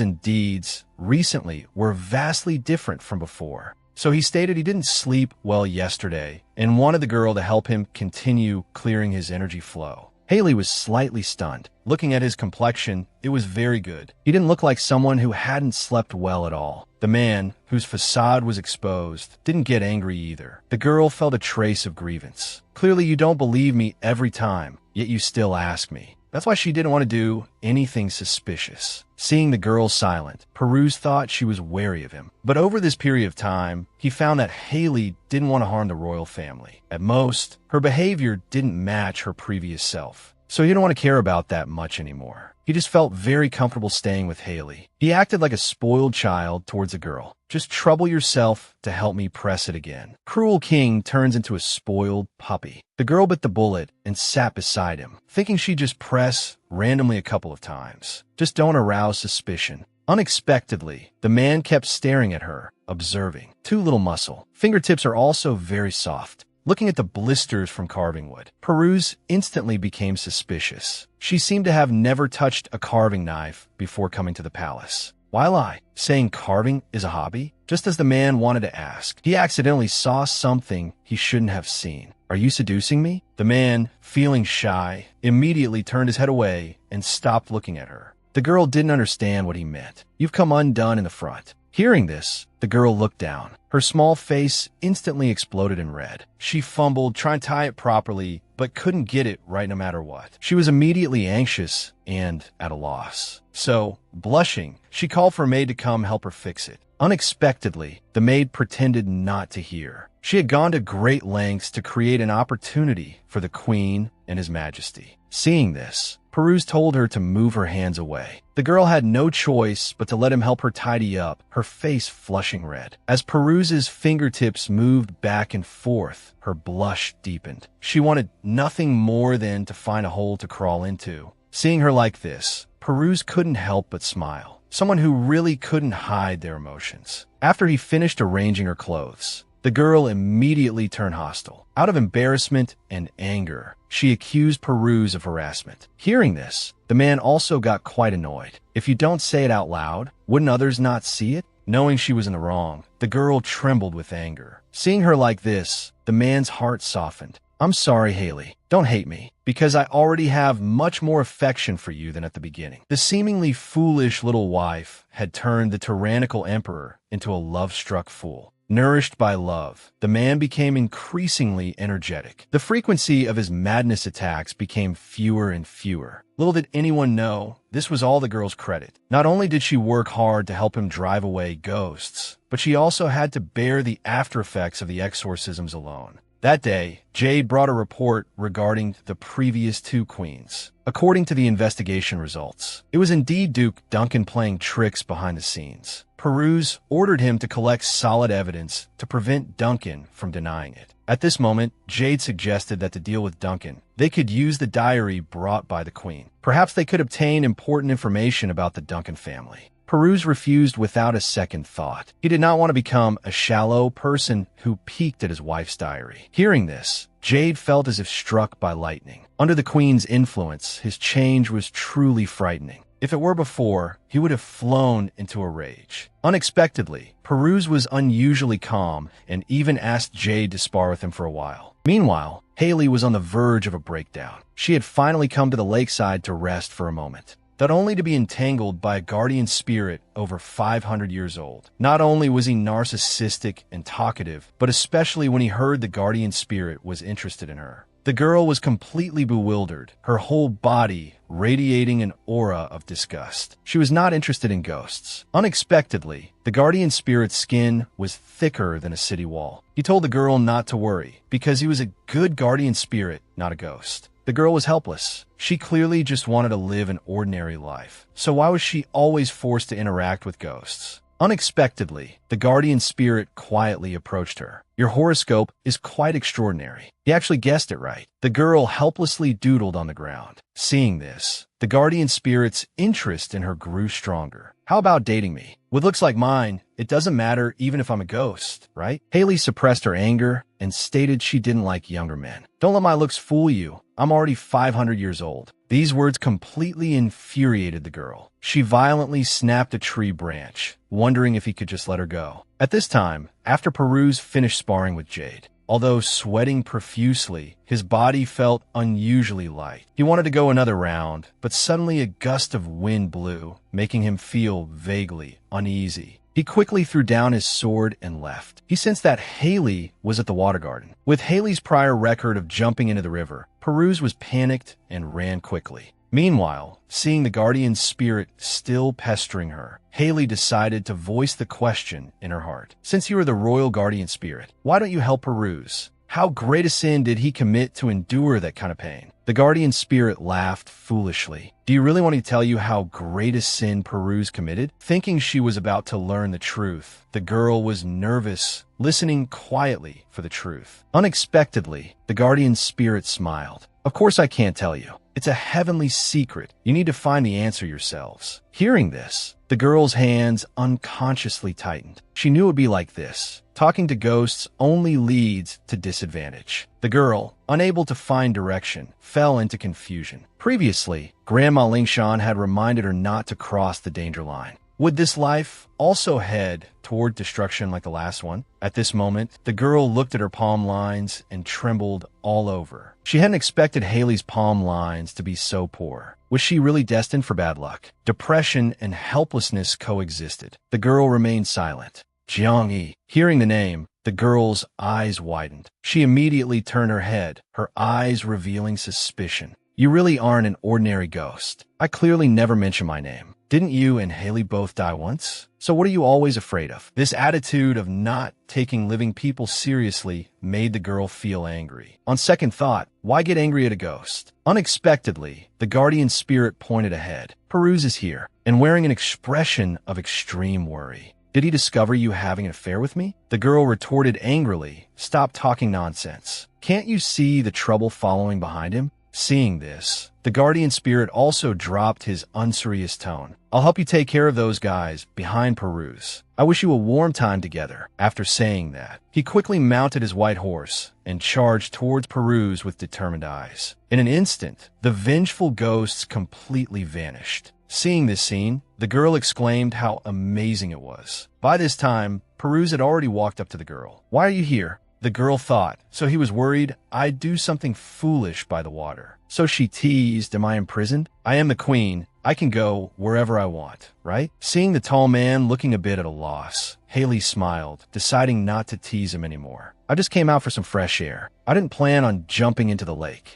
and deeds recently were vastly different from before. So he stated he didn't sleep well yesterday and wanted the girl to help him continue clearing his energy flow. Haley was slightly stunned. Looking at his complexion, it was very good. He didn't look like someone who hadn't slept well at all. The man, whose facade was exposed, didn't get angry either. The girl felt a trace of grievance. "Clearly you don't believe me every time, yet you still ask me." That's why she didn't want to do anything suspicious. Seeing the girl silent, Peruse thought she was wary of him. But over this period of time, he found that Haley didn't want to harm the royal family. At most, her behavior didn't match her previous self. So he didn't want to care about that much anymore. He just felt very comfortable staying with Haley. He acted like a spoiled child towards a girl. "Just trouble yourself to help me press it again." Cruel king turns into a spoiled puppy. The girl bit the bullet and sat beside him, thinking she'd just press randomly a couple of times. Just don't arouse suspicion. Unexpectedly, the man kept staring at her, observing. Too little muscle. Fingertips are also very soft. Looking at the blisters from carving wood, Peruse instantly became suspicious. She seemed to have never touched a carving knife before coming to the palace. Why lie? Saying carving is a hobby? Just as the man wanted to ask, he accidentally saw something he shouldn't have seen. "Are you seducing me?" The man, feeling shy, immediately turned his head away and stopped looking at her. The girl didn't understand what he meant. "You've come undone in the front." Hearing this, the girl looked down. Her small face instantly exploded in red. She fumbled, trying to tie it properly, but couldn't get it right no matter what. She was immediately anxious and at a loss. So, blushing, she called for a maid to come help her fix it. Unexpectedly, the maid pretended not to hear. She had gone to great lengths to create an opportunity for the queen and His Majesty. Seeing this, Peruse told her to move her hands away. The girl had no choice but to let him help her tidy up, her face flushing red. As Peruse's fingertips moved back and forth, her blush deepened. She wanted nothing more than to find a hole to crawl into. Seeing her like this, Peruse couldn't help but smile. Someone who really couldn't hide their emotions. After he finished arranging her clothes, the girl immediately turned hostile. Out of embarrassment and anger, she accused Peruse of harassment. Hearing this, the man also got quite annoyed. "If you don't say it out loud, wouldn't others not see it?" Knowing she was in the wrong, the girl trembled with anger. Seeing her like this, the man's heart softened. "I'm sorry, Haley. Don't hate me, because I already have much more affection for you than at the beginning." The seemingly foolish little wife had turned the tyrannical emperor into a love-struck fool. Nourished by love, the man became increasingly energetic. The frequency of his madness attacks became fewer and fewer. Little did anyone know, this was all the girl's credit. Not only did she work hard to help him drive away ghosts, but but she also had to bear the after effects of the exorcisms alone. That day, Jade brought a report regarding the previous two queens. According to the investigation results, it was indeed Duke Duncan playing tricks behind the scenes. Peruse ordered him to collect solid evidence to prevent Duncan from denying it. At this moment, Jade suggested that to deal with Duncan, they could use the diary brought by the queen. Perhaps they could obtain important information about the Duncan family. Peruse refused without a second thought. He did not want to become a shallow person who peeked at his wife's diary. Hearing this, Jade felt as if struck by lightning. Under the queen's influence, his change was truly frightening. If it were before, he would have flown into a rage. Unexpectedly, Peruse was unusually calm and even asked Jade to spar with him for a while. Meanwhile, Haley was on the verge of a breakdown. She had finally come to the lakeside to rest for a moment, but only to be entangled by a guardian spirit over 500 years old. Not only was he narcissistic and talkative, but especially when he heard the guardian spirit was interested in her. The girl was completely bewildered, her whole body radiating an aura of disgust. She was not interested in ghosts. Unexpectedly, the guardian spirit's skin was thicker than a city wall. He told the girl not to worry, because he was a good guardian spirit, not a ghost. The girl was helpless. She clearly just wanted to live an ordinary life. So why was she always forced to interact with ghosts? Unexpectedly, the guardian spirit quietly approached her. Your horoscope is quite extraordinary. He actually guessed it right. The girl helplessly doodled on the ground. Seeing this, the guardian spirit's interest in her grew stronger. How about dating me? With looks like mine, it doesn't matter even if I'm a ghost, right? Haley suppressed her anger and stated she didn't like younger men. Don't let my looks fool you. I'm already 500 years old. These words completely infuriated the girl. She violently snapped a tree branch, wondering if he could just let her go. At this time, after Peruse finished sparring with Jade, although sweating profusely, his body felt unusually light. He wanted to go another round, but suddenly a gust of wind blew, making him feel vaguely uneasy. He quickly threw down his sword and left. He sensed that Haley was at the water garden. With Haley's prior record of jumping into the river, Peruse was panicked and ran quickly. Meanwhile, seeing the guardian spirit still pestering her, Haley decided to voice the question in her heart. Since you are the royal guardian spirit, why don't you help Peruse? How great a sin did he commit to endure that kind of pain? The guardian spirit laughed foolishly. Do you really want me to tell you how great a sin Peruse committed? Thinking she was about to learn the truth, the girl was nervous, listening quietly for the truth. Unexpectedly, the guardian spirit smiled. Of course I can't tell you. It's a heavenly secret. You need to find the answer yourselves. Hearing this, the girl's hands unconsciously tightened. She knew it would be like this. Talking to ghosts only leads to disadvantage. The girl, unable to find direction, fell into confusion. Previously, Grandma Lingshan had reminded her not to cross the danger line. Would this life also head toward destruction like the last one? At this moment, the girl looked at her palm lines and trembled all over. She hadn't expected Haley's palm lines to be so poor. Was she really destined for bad luck? Depression and helplessness coexisted. The girl remained silent. Jiang-yi. Hearing the name, the girl's eyes widened. She immediately turned her head, her eyes revealing suspicion. You really aren't an ordinary ghost. I clearly never mentioned my name. Didn't you and Haley both die once? So what are you always afraid of? This attitude of not taking living people seriously made the girl feel angry. On second thought, why get angry at a ghost? Unexpectedly, the guardian spirit pointed ahead. Peruse is here, and wearing an expression of extreme worry. Did he discover you having an affair with me? The girl retorted angrily. Stop talking nonsense. Can't you see the trouble following behind him? Seeing this, the guardian spirit also dropped his unserious tone. I'll help you take care of those guys behind Peruse. I wish you a warm time together. After saying that, he quickly mounted his white horse and charged towards Peruse with determined eyes. In an instant, the vengeful ghosts completely vanished. Seeing this scene, the girl exclaimed how amazing it was. By this time, Peruse had already walked up to the girl. Why are you here? The girl thought, so he was worried I'd do something foolish by the water. So she teased, am I imprisoned? I am the queen. I can go wherever I want, right? Seeing the tall man looking a bit at a loss, Haley smiled, deciding not to tease him anymore. I just came out for some fresh air. I didn't plan on jumping into the lake.